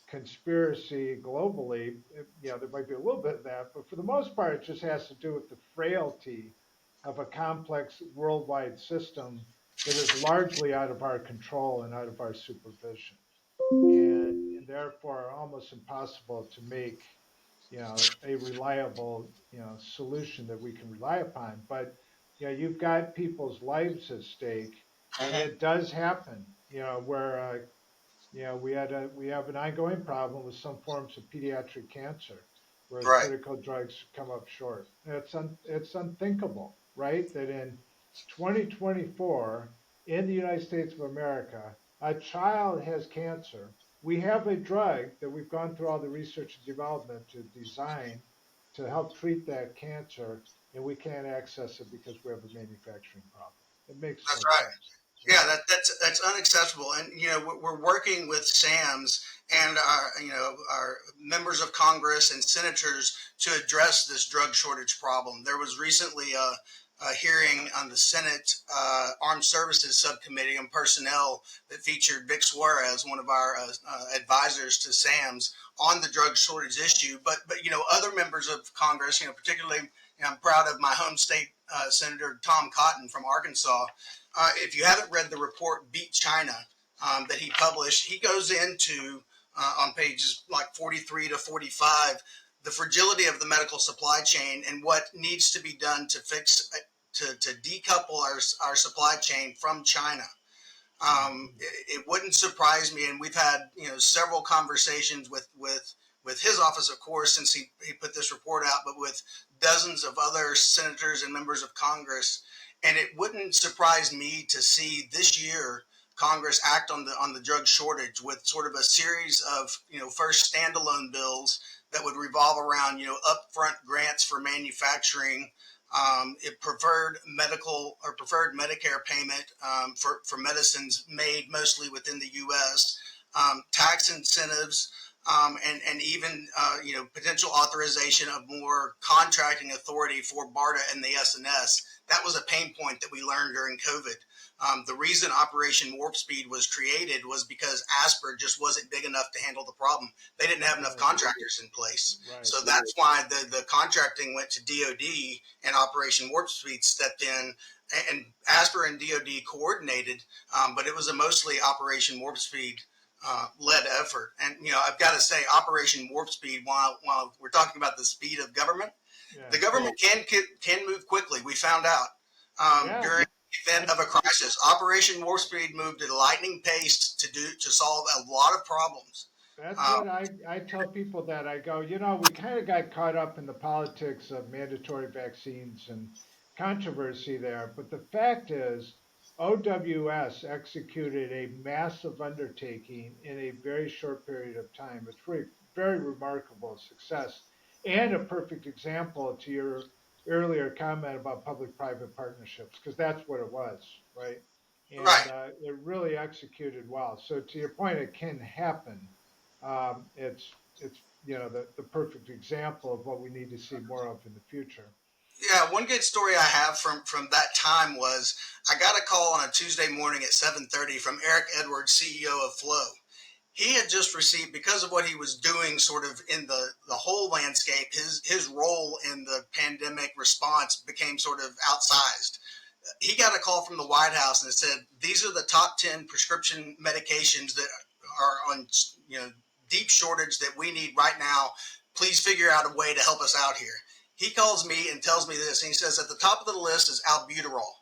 S1: conspiracy globally. There might be a little bit of that, but for the most part, it just has to do with the frailty of a complex worldwide system that is largely out of our control and out of our supervision, and therefore almost impossible to make a reliable solution that we can rely upon. But you've got people's lives at stake, and
S2: Mhm.
S1: it does happen. Where we have an ongoing problem with some forms of pediatric cancer, where
S2: Right.
S1: critical drugs come up short. It's unthinkable, right? That in 2024 in the United States of America, a child has cancer. We have a drug that we've gone through all the research and development to design to help treat that cancer, and we can't access it because we have a manufacturing problem. It makes
S2: That's
S1: no
S2: right.
S1: sense.
S2: Yeah, that's unacceptable. And we're working with SAMs and our members of Congress and senators to address this drug shortage problem. There was recently a hearing on the Senate Armed Services Subcommittee on Personnel that featured Vic Suarez, one of our advisors to SAMs, on the drug shortage issue. But other members of Congress, particularly, I'm proud of my home state Senator Tom Cotton from Arkansas. If you haven't read the report Beat China that he published, he goes into on pages like 43 to 45 the fragility of the medical supply chain and what needs to be done to fix to decouple our supply chain from China. It wouldn't surprise me, and we've had several conversations with his office, of course, since he put this report out, but with dozens of other senators and members of Congress. And it wouldn't surprise me to see this year Congress act on the drug shortage with sort of a series of first standalone bills that would revolve around upfront grants for manufacturing, it preferred medical or preferred Medicare payment for medicines made mostly within the U.S., tax incentives, and even potential authorization of more contracting authority for BARDA and the SNS. That was a pain point that we learned during COVID. The reason Operation Warp Speed was created was because ASPR just wasn't big enough to handle the problem. They didn't have enough contractors in place.
S1: Right.
S2: So that's why the contracting went to DOD and Operation Warp Speed stepped in. And ASPR and DOD coordinated, but it was a mostly Operation Warp Speed led effort. And I've got to say, Operation Warp Speed, while we're talking about the speed of government, the government can move quickly. We found out during the event of a crisis. Operation Warp Speed moved at a lightning pace to solve a lot of problems.
S1: That's what I tell people. That I go, we kind of got caught up in the politics of mandatory vaccines and controversy there. But the fact is, OWS executed a massive undertaking in a very short period of time. It's very, very remarkable success and a perfect example to your earlier comment about public-private partnerships, because that's what it was, right? And
S2: Right.
S1: it really executed well. So to your point, it can happen. It's the perfect example of what we need to see more of in the future.
S2: Yeah, one good story I have from that time was I got a call on a Tuesday morning at 7:30 from Eric Edwards, CEO of Flow. He had just received, because of what he was doing sort of in the whole landscape, his role in the pandemic response became sort of outsized. He got a call from the White House and it said, these are the top 10 prescription medications that are on deep shortage that we need right now. Please figure out a way to help us out here. He calls me and tells me this, and he says at the top of the list is albuterol.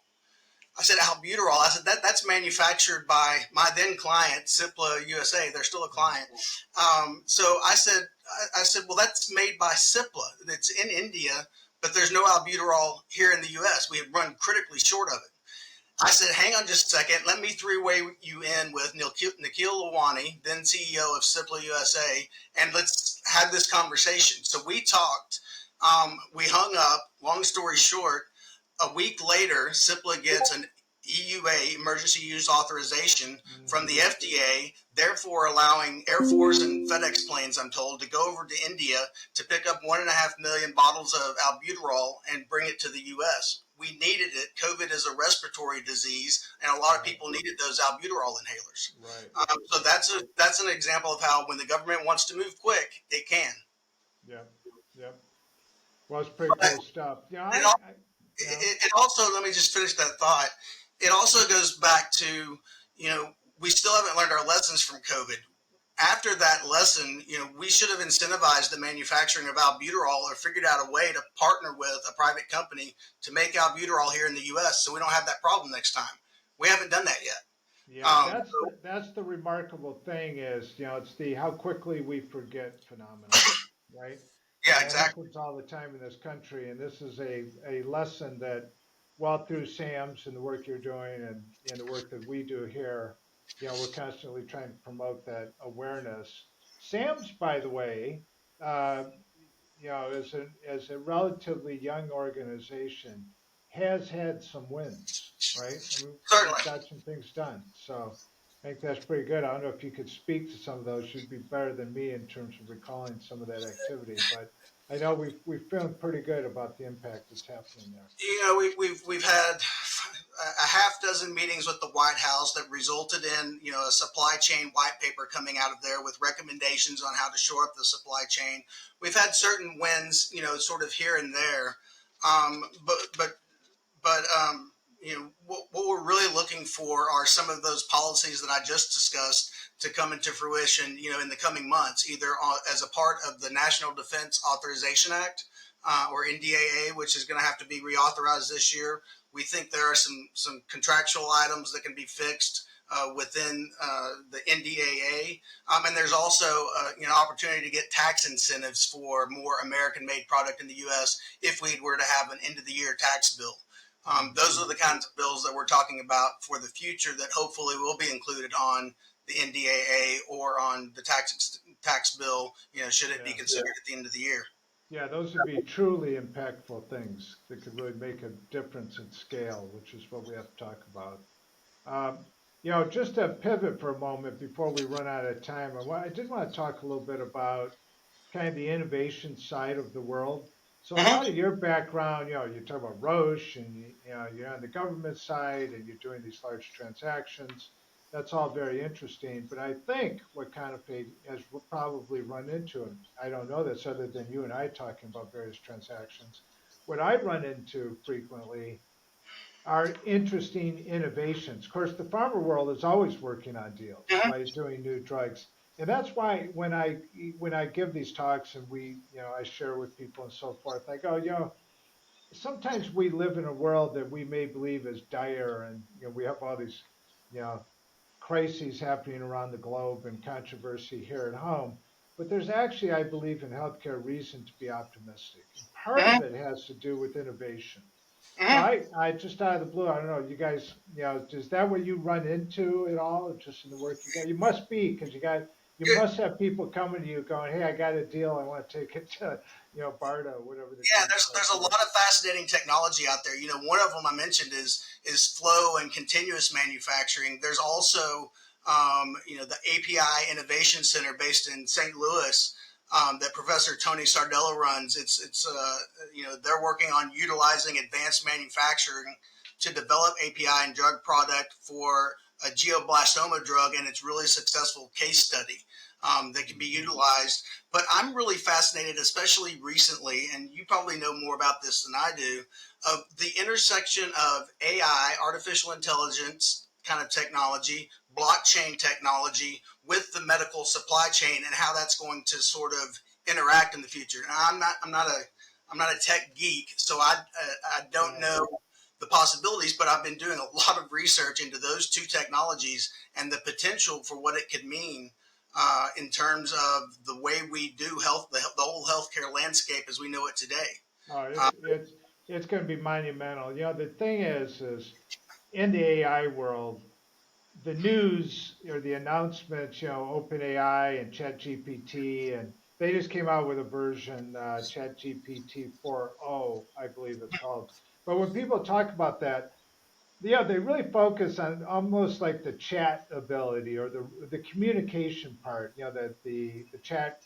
S2: I said, albuterol. I said, that's manufactured by my then client, Cipla USA. They're still a client. So I said, well, that's made by Cipla. It's in India, but there's no albuterol here in the U.S. We have run critically short of it. I said, hang on just a second. Let me three-way you in with Nikhil Lalwani, then CEO of Cipla USA, and let's have this conversation. So we talked. We hung up. Long story short, a week later, Cipla gets an EUA, emergency use authorization, from the FDA, therefore allowing Air Force and FedEx planes, I'm told, to go over to India to pick up 1.5 million bottles of albuterol and bring it to the U.S. we needed it. COVID is a respiratory disease, and a lot of people needed those albuterol inhalers.
S1: Right.
S2: So that's an example of how when the government wants to move quick, it can.
S1: Yep. Yep. Well, it's pretty
S2: But
S1: cool stuff.
S2: it, al-
S1: You know,
S2: it also, let me just finish that thought. It also goes back to, we still haven't learned our lessons from COVID. After that lesson, we should have incentivized the manufacturing of albuterol or figured out a way to partner with a private company to make albuterol here in the U.S. so we don't have that problem next time. We haven't done that yet.
S1: yeah,
S2: So,
S1: that's the remarkable thing is, it's the how quickly we forget phenomenon, right?
S2: yeah,
S1: It
S2: exactly.
S1: happens all the time in this country, and this is a lesson that, well, through Sam's and the work you're doing and the work that we do here, we're constantly trying to promote that awareness. Sam's, by the way, uh, as a relatively young organization, has had some wins, right? I mean,
S2: Certainly.
S1: we've got some things done. So I think that's pretty good. I don't know if you could speak to some of those. You'd be better than me in terms of recalling some of that activity, but I know we've feeling pretty good about the impact that's happening there.
S2: We've had a half dozen meetings with the White House that resulted in a supply chain white paper coming out of there with recommendations on how to shore up the supply chain. We've had certain wins, sort of here and there, but what we're really looking for are some of those policies that I just discussed to come into fruition, in the coming months, either as a part of the National Defense Authorization Act or NDAA, which is going to have to be reauthorized this year. We think there are some contractual items that can be fixed within the NDAA, and there's also opportunity to get tax incentives for more American-made product in the U.S. if we were to have an end-of-the-year tax bill. Those are the kinds of bills that we're talking about for the future that hopefully will be included on the NDAA or on the tax bill, should it be considered at the end of the year.
S1: Yeah, those would be truly impactful things that could really make a difference in scale, which is what we have to talk about. Um, just to pivot for a moment before we run out of time, I did want to talk a little bit about kind of the innovation side of the world. So a
S2: Mm-hmm.
S1: lot of your background, you talk about Roche, and you're on the government side, and you're doing these large transactions. That's all very interesting. But I think what Conafay has probably run into, and I don't know this other than you and I talking about various transactions, what I run into frequently are interesting innovations. Of course, the pharma world is always working on deals,
S2: Mm-hmm.
S1: right? Doing new drugs. And that's why when I give these talks and I share with people and so forth, I go, sometimes we live in a world that we may believe is dire, and we have all these, you know, crises happening around the globe and controversy here at home. But there's actually, I believe, in healthcare reason to be optimistic. And part
S2: Mm-hmm.
S1: of it has to do with innovation. So
S2: Mm-hmm.
S1: I just out of the blue, I don't know, you guys, is that what you run into at all, or just in the work you got? You must be, because you must have people coming to you going, hey, I got a deal, I want to take it to, BARDA, whatever the
S2: Yeah,
S1: case
S2: there's a
S1: might
S2: lot of fascinating technology out there. One of them I mentioned is flow and continuous manufacturing. There's also the API Innovation Center based in St. Louis that Professor Tony Sardello runs. They're working on utilizing advanced manufacturing to develop API and drug product for a glioblastoma drug, and it's really successful case study that can be utilized. But I'm really fascinated, especially recently, and you probably know more about this than I do, of the intersection of AI, artificial intelligence kind of technology, blockchain technology with the medical supply chain, and how that's going to sort of interact in the future. And I'm not a tech geek, so I don't
S1: be.
S2: know the possibilities, but I've been doing a lot of research into those two technologies and the potential for what it could mean in terms of the way we do health, the whole healthcare landscape as we know it today.
S1: Oh,
S2: Uh,
S1: it's going to be monumental. The thing is in the AI world, the news or the announcements, OpenAI and ChatGPT, and they just came out with a version, ChatGPT 4.0, I believe it's called. But when people talk about that, yeah, they really focus on almost like the chat ability or the communication part. That the chat,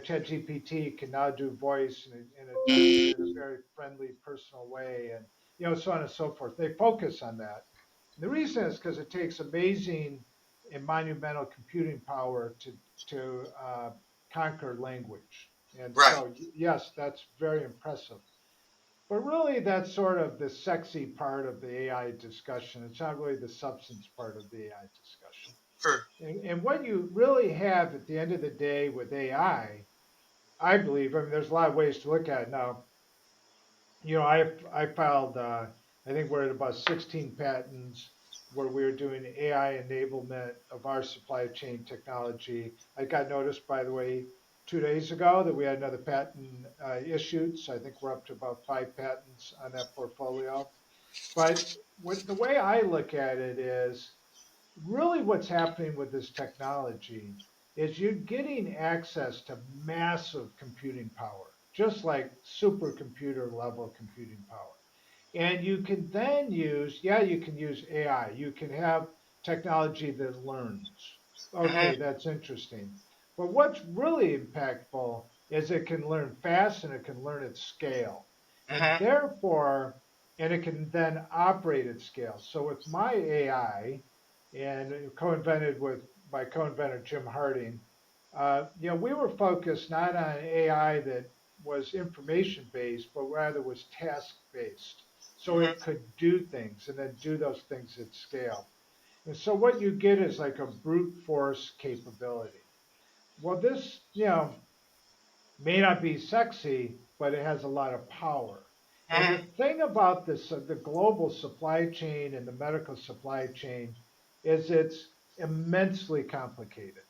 S1: Chat GPT can now do voice and it does it in a very friendly, personal way. And so on and so forth. They focus on that. And the reason is because it takes amazing and monumental computing power to conquer language. And
S2: Right.
S1: so, yes, that's very impressive. But really, that's sort of the sexy part of the AI discussion. It's not really the substance part of the AI discussion.
S2: Sure.
S1: And what you really have at the end of the day with I believe, I mean, there's a lot of ways to look at it now. I filed, I think we're at about 16 patents where we're doing AI enablement of our supply chain technology. I got noticed, by the way, 2 days ago that we had another patent issued. So I think we're up to about 5 patents on that portfolio. But the way I look at it is really what's happening with this technology is you're getting access to massive computing power, just like supercomputer level computing power. And you can then you can use AI. You can have technology that learns.
S2: Hmm.
S1: Okay, that's interesting. But what's really impactful is it can learn fast and it can learn at scale. And
S2: Hmm.
S1: therefore, and it can then operate at scale. So with my AI, and co-invented with my co-inventor Jim Harding, we were focused not on AI that was information based, but rather was task based. So
S2: Hmm.
S1: it could do things and then do those things at scale. And so what you get is like a brute force capability. Well, this, may not be sexy, but it has a lot of power. And the
S2: Hmm.
S1: thing about this, the global supply chain and the medical supply chain, is it's immensely complicated.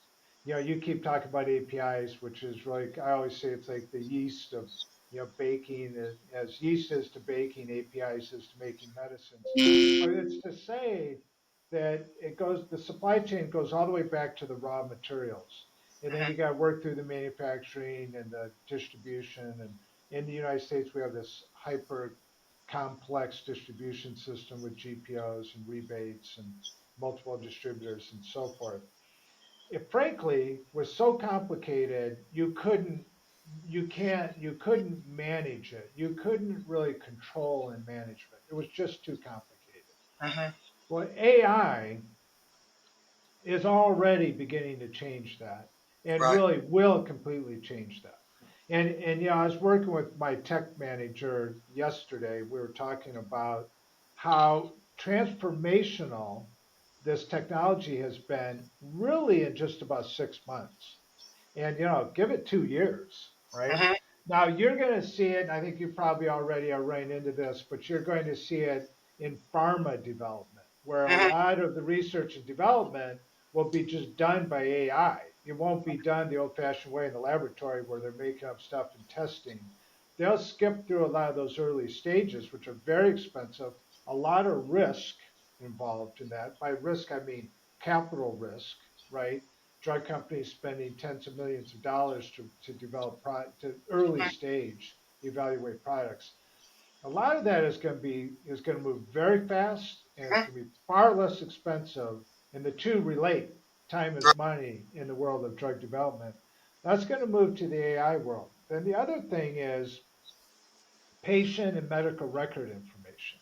S1: You keep talking about APIs, which is really, I always say it's like the yeast of, baking. As yeast is to baking, APIs is to making medicines. But it's to say that the supply chain goes all the way back to the raw materials, and then
S2: Hmm.
S1: you got to work through the manufacturing and the distribution. And in the United States, we have this hyper complex distribution system with GPOs and rebates and multiple distributors and so forth. It frankly was so complicated you couldn't manage it. You couldn't really control and management. It was just too complicated.
S2: Hmm.
S1: Well, AI is already beginning to change that and
S2: Right.
S1: really will completely change that. And I was working with my tech manager yesterday. We were talking about how transformational this technology has been really in just about 6 months. And give it 2 years, right?
S2: Hmm.
S1: Now you're going to see it, and I think you probably already are running into this, but you're going to see it in pharma development, where a
S2: Hmm.
S1: lot of the research and development will be just done by AI. It won't be done the old-fashioned way in the laboratory where they're making up stuff and testing. They'll skip through a lot of those early stages, which are very expensive, a lot of risk involved in that. By risk, I mean capital risk, right? Drug companies spending tens of millions of dollars to develop to early stage evaluate products. A lot of that is going to move very fast, and it's going to be far less expensive. And the two relate. Time is money in the world of drug development. That's going to move to the AI world. Then the other thing is patient and medical record information.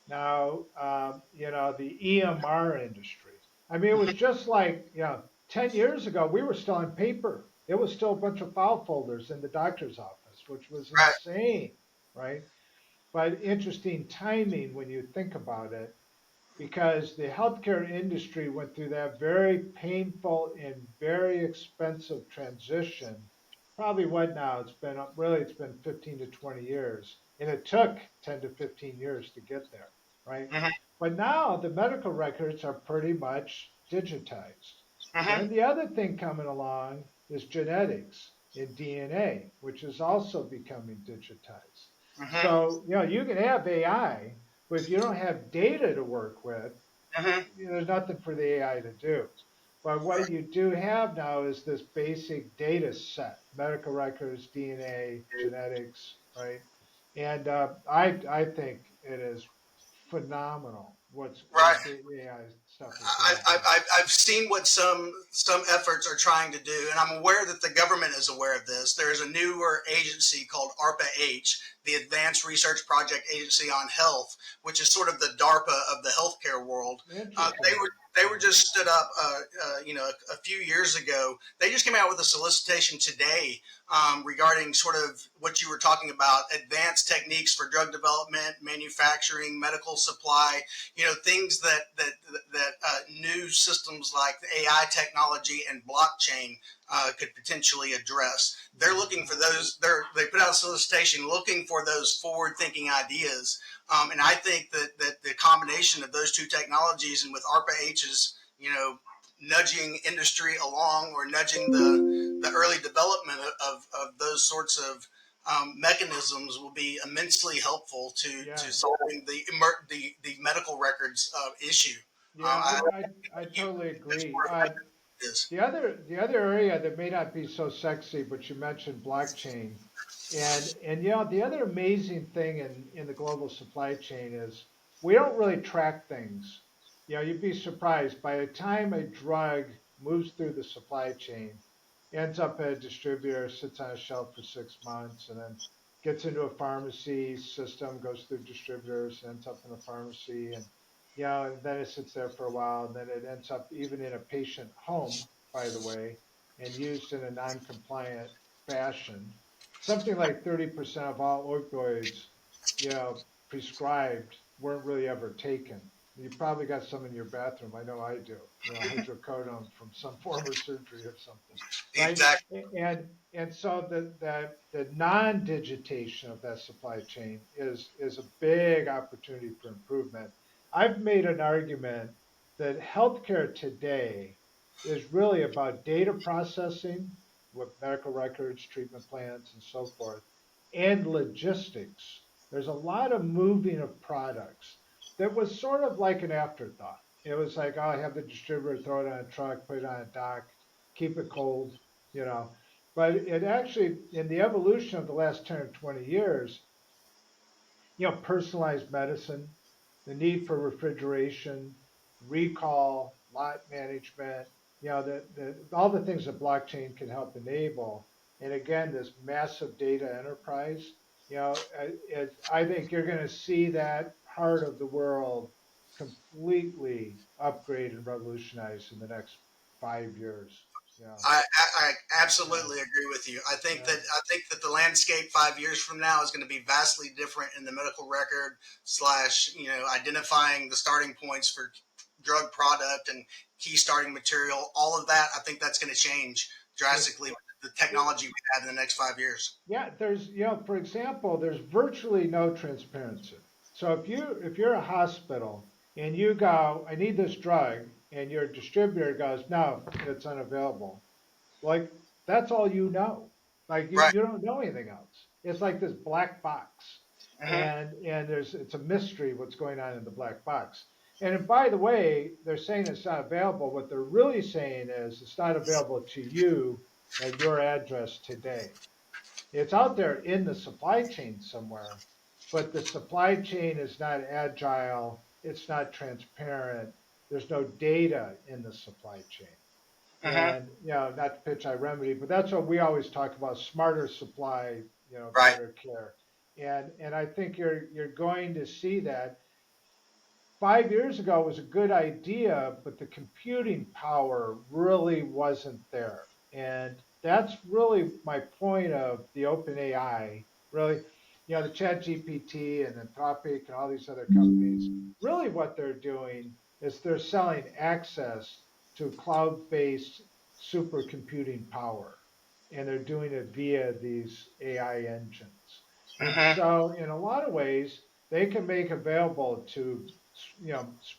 S1: Now, the EMR industry. I mean, it was just like, 10 years ago, we were still on paper. It was still a bunch of file folders in the doctor's office, which was
S2: Right.
S1: insane, right? But interesting timing when you think about it, because the healthcare industry went through that very painful and very expensive transition. Probably what now? It's been 15 to 20 years, and it took 10 to 15 years to get there, right?
S2: Hmm.
S1: But now the medical records are pretty much digitized.
S2: Hmm.
S1: Then the other thing coming along is genetics in DNA, which is also becoming digitized.
S2: Hmm.
S1: So, you can have AI, but if you don't have data to work with,
S2: Hmm.
S1: there's nothing for the AI to do. But what you do have now is this basic data set: medical records, DNA, genetics, right? And I think it is phenomenal what
S2: Right.
S1: the AI stuff is going on.
S2: I've seen what some efforts are trying to do, and I'm aware that the government is aware of this. There is a newer agency called ARPA-H, the Advanced Research Project Agency on Health, which is sort of the DARPA of the healthcare world. They were just stood up, a few years ago. They just came out with a solicitation today regarding sort of what you were talking about, advanced techniques for drug development, manufacturing, medical supply, things that new systems like the AI technology and blockchain could potentially address. They're looking for those. They put out a solicitation looking for those forward-thinking ideas. And I think that the combination of those two technologies, and with ARPA-H's, nudging industry along, or nudging the early development of those sorts of mechanisms, will be immensely helpful to solving the medical records issue.
S1: Yeah, I totally agree. The other area that may not be so sexy, but you mentioned blockchain, and the other amazing thing in the global supply chain is we don't really track things. You'd be surprised by the time a drug moves through the supply chain, ends up at a distributor, sits on a shelf for 6 months, and then gets into a pharmacy system, goes through distributors, ends up in a pharmacy, and then it sits there for a while, and then it ends up even in a patient home, by the way, and used in a non-compliant fashion. Something like 30% of all opioids, prescribed weren't really ever taken. You probably got some in your bathroom. I know I do. Hydrocodone from some former surgery or something, right?
S2: Exactly.
S1: And so the non-digitation of that supply chain is a big opportunity for improvement. I've made an argument that healthcare today is really about data processing with medical records, treatment plans, and so forth, and logistics. There's a lot of moving of products that was sort of like an afterthought. It was like, oh, I have the distributor throw it on a truck, put it on a dock, keep it cold, you know. But it actually, in the evolution of the last 10 or 20 years, personalized medicine, the need for refrigeration, recall, lot management, all the things that blockchain can help enable. And again, this massive data enterprise, I think you're going to see that part of the world completely upgrade and revolutionize in the next 5 years. Yeah.
S2: I
S1: Yeah.
S2: absolutely agree with you.
S1: Yeah.
S2: I think that the landscape 5 years from now is going to be vastly different in the medical record slash identifying the starting points for drug product and key starting material. All of that, I think that's going to change drastically with the technology we have in the next 5 years.
S1: Yeah, there's, for example, there's virtually no transparency. So if you're a hospital and you go, I need this drug, and your distributor goes, no, it's unavailable. Like, that's all you know. Like,
S2: Right.
S1: you don't know anything else. It's like this black box.
S2: Mm-hmm.
S1: And it's a mystery what's going on in the black box. And by the way, they're saying it's not available. What they're really saying is it's not available to you at your address today. It's out there in the supply chain somewhere, but the supply chain is not agile. It's not transparent. There's no data in the supply chain.
S2: Mm-hmm.
S1: And, not to pitch iRemedy, but that's what we always talk about: smarter supply,
S2: Right.
S1: better care. And I think you're going to see that. 5 years ago was a good idea, but the computing power really wasn't there. And that's really my point of the open AI. Really, the Chat GPT and Anthropic and all these other companies, really what they're doing is they're selling access to cloud-based supercomputing power. And they're doing it via these AI engines. And
S2: Mm-hmm.
S1: so in a lot of ways, they can make available to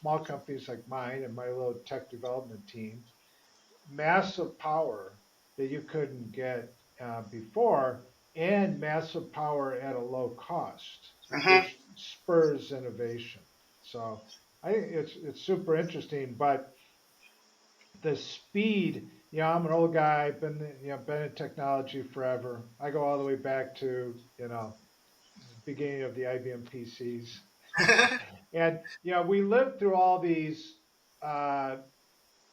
S1: small companies like mine and my little tech development team massive power that you couldn't get before, and massive power at a low cost,
S2: Mm-hmm.
S1: which spurs innovation. So I think it's super interesting, but the speed. I'm an old guy, been in technology forever. I go all the way back to beginning of the IBM PCs. And we lived through all these uh,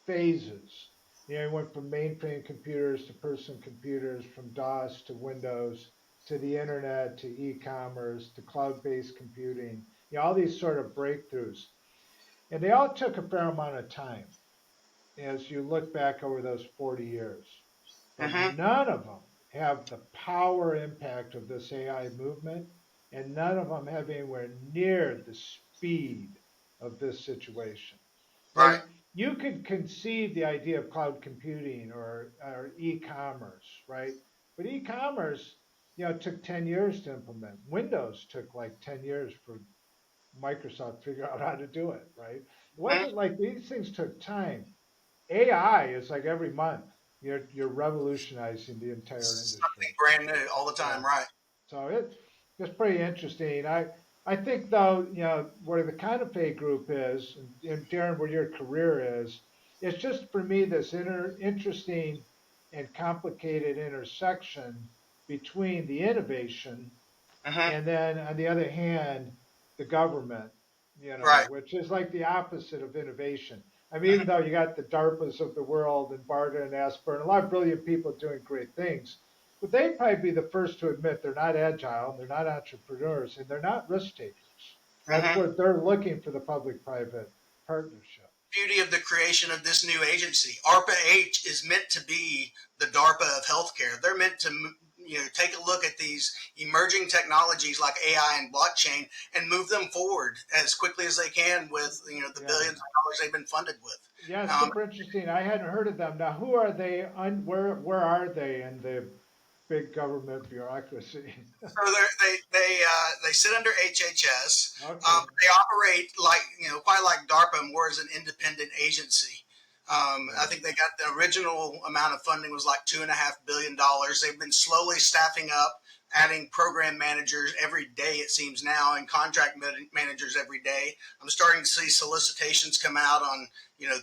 S1: phases. It went from mainframe computers to personal computers, from DOS to Windows to the internet to e-commerce to cloud-based computing. All these sort of breakthroughs, and they all took a fair amount of time as you look back over those 40 years. But
S2: Mm-hmm.
S1: none of them have the power impact of this AI movement, and none of them have anywhere near the speed of this situation.
S2: Right.
S1: Like, you could conceive the idea of cloud computing or e-commerce, right? But e-commerce, took 10 years to implement. Windows took like 10 years for Microsoft to figure out how to do it, right? It
S2: Mm-hmm.
S1: wasn't like these things took time. AI is like every month you're revolutionizing the entire
S2: Something
S1: industry.
S2: brand new all the
S1: Yeah.
S2: time. Right.
S1: So it's pretty interesting. I think though, where the Conafay Group is, and Darren, where your career is, it's just for me this interesting and complicated intersection between the innovation
S2: Mm-hmm.
S1: and then on the other hand, the government,
S2: Right.
S1: which is like the opposite of innovation. I mean,
S2: Mm-hmm.
S1: even though you got the DARPAs of the world and BARDA and ASPER and a lot of brilliant people doing great things, but they'd probably be the first to admit they're not agile, and they're not entrepreneurs, and they're not risk takers. That's
S2: Mm-hmm.
S1: what they're looking for, the public-private partnership.
S2: Beauty of the creation of this new agency. ARPA-H is meant to be the DARPA of healthcare. They're meant to, take a look at these emerging technologies like AI and blockchain and move them forward as quickly as they can with, the
S1: Yeah.
S2: billions of dollars they've been funded with.
S1: Yeah,
S2: Um,
S1: super interesting. I hadn't heard of them. Now, who are they? Where are they in the big government bureaucracy?
S2: so they sit under HHS.
S1: Okay.
S2: They operate like quite like DARPA, more as an independent agency. I
S1: Right.
S2: think they got the original amount of funding was like $2.5 billion. They've been slowly staffing up, adding program managers every day it seems now, and contract managers every day. I'm starting to see solicitations come out on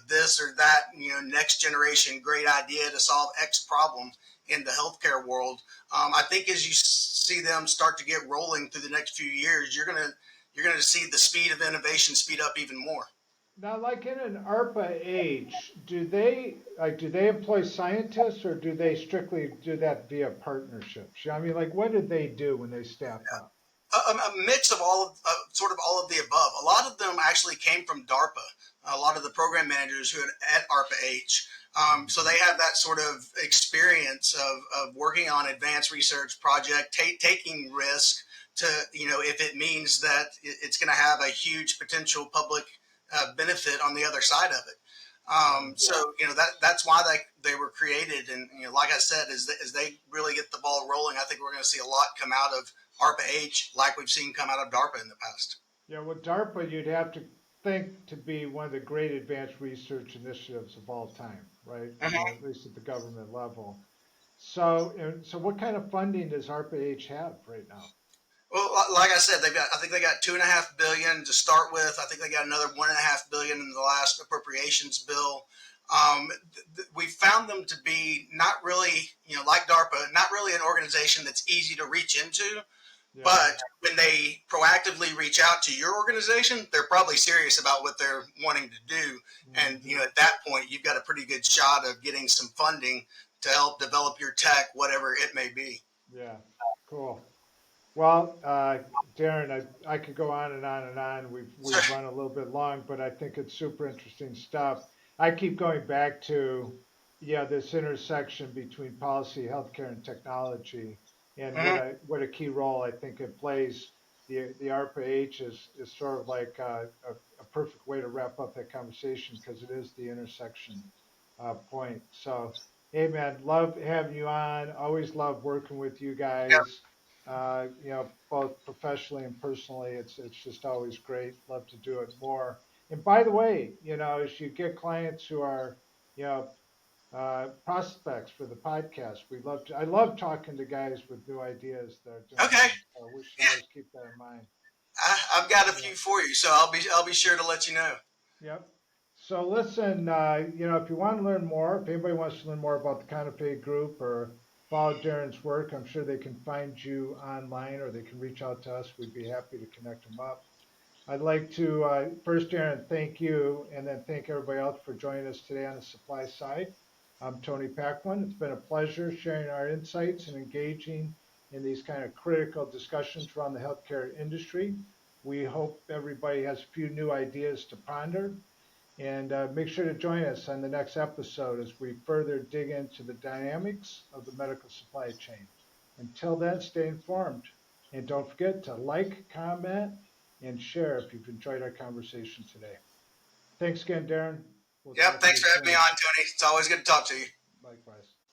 S2: this or that next generation great idea to solve X problem in the healthcare world. I think as you see them start to get rolling through the next few years, you're gonna see the speed of innovation speed up even more.
S1: Now, like in an ARPA-H, do they employ scientists, or do they strictly do that via partnerships? I mean, like, what do they do when they staff up?
S2: A mix of all of sort of all of the above. A lot of them actually came from DARPA. A lot of the program managers who are at ARPA-H. So
S1: Mhm.
S2: they have that sort of experience of working on advanced research project, taking risk to, if it means that it's going to have a huge potential public benefit on the other side of it.
S1: Yeah.
S2: So that's why they were created, and like I said, as they really get the ball rolling, I think we're going to see a lot come out of ARPA-H, like we've seen come out of DARPA in the past.
S1: Yeah, well, DARPA, you'd have to think to be one of the great advanced research initiatives of all time, right?
S2: Mm-hmm.
S1: At least at the government level. So what kind of funding does ARPA-H have right now?
S2: Well, like I said, I think they got $2.5 billion to start with. I think they got another $1.5 billion in the last appropriations bill. We found them to be not really, like DARPA, not really an organization that's easy to reach into.
S1: Yeah.
S2: But when they proactively reach out to your organization, they're probably serious about what they're wanting to do. And
S1: Hmm.
S2: at that point, you've got a pretty good shot of getting some funding to help develop your tech, whatever it may be.
S1: Yeah. Cool. Well, Darren, I could go on and on and on. We've run a little bit long, but I think it's super interesting stuff. I keep going back to, yeah, this intersection between policy, healthcare, and technology, and
S2: Mhm.
S1: what a key role I think it plays. The ARPA-H is sort of like a perfect way to wrap up that conversation, because it is the intersection point. So, hey man, love having you on. Always love working with you
S2: Yeah.
S1: guys, both professionally and personally. It's just always great. Love to do it more. And by the way, as you get clients who are, you know, prospects for the podcast, I love talking to guys with new ideas that are doing
S2: Okay.
S1: things. So we should
S2: Yeah.
S1: always keep that in mind.
S2: I've got a
S1: Yeah.
S2: few for you, so I'll be sure to let you know.
S1: Yep. So listen, if you want to learn more, if anybody wants to learn more about the Conafay Group or follow Darren's work, I'm sure they can find you online, or they can reach out to us. We'd be happy to connect them up. I'd like to first, Darren, thank you, and then thank everybody else for joining us today on the supply side. I'm Tony Paquin. It's been a pleasure sharing our insights and engaging in these kind of critical discussions around the healthcare industry. We hope everybody has a few new ideas to ponder, and make sure to join us on the next episode as we further dig into the dynamics of the medical supply chain. Until then, stay informed, and don't forget to like, comment, and share if you've enjoyed our conversation today. Thanks again, Darren. We'll
S2: Yep.
S1: talk to
S2: Thanks
S1: you
S2: for having me
S1: soon.
S2: on, Tony. It's always good to talk to you.
S1: Likewise.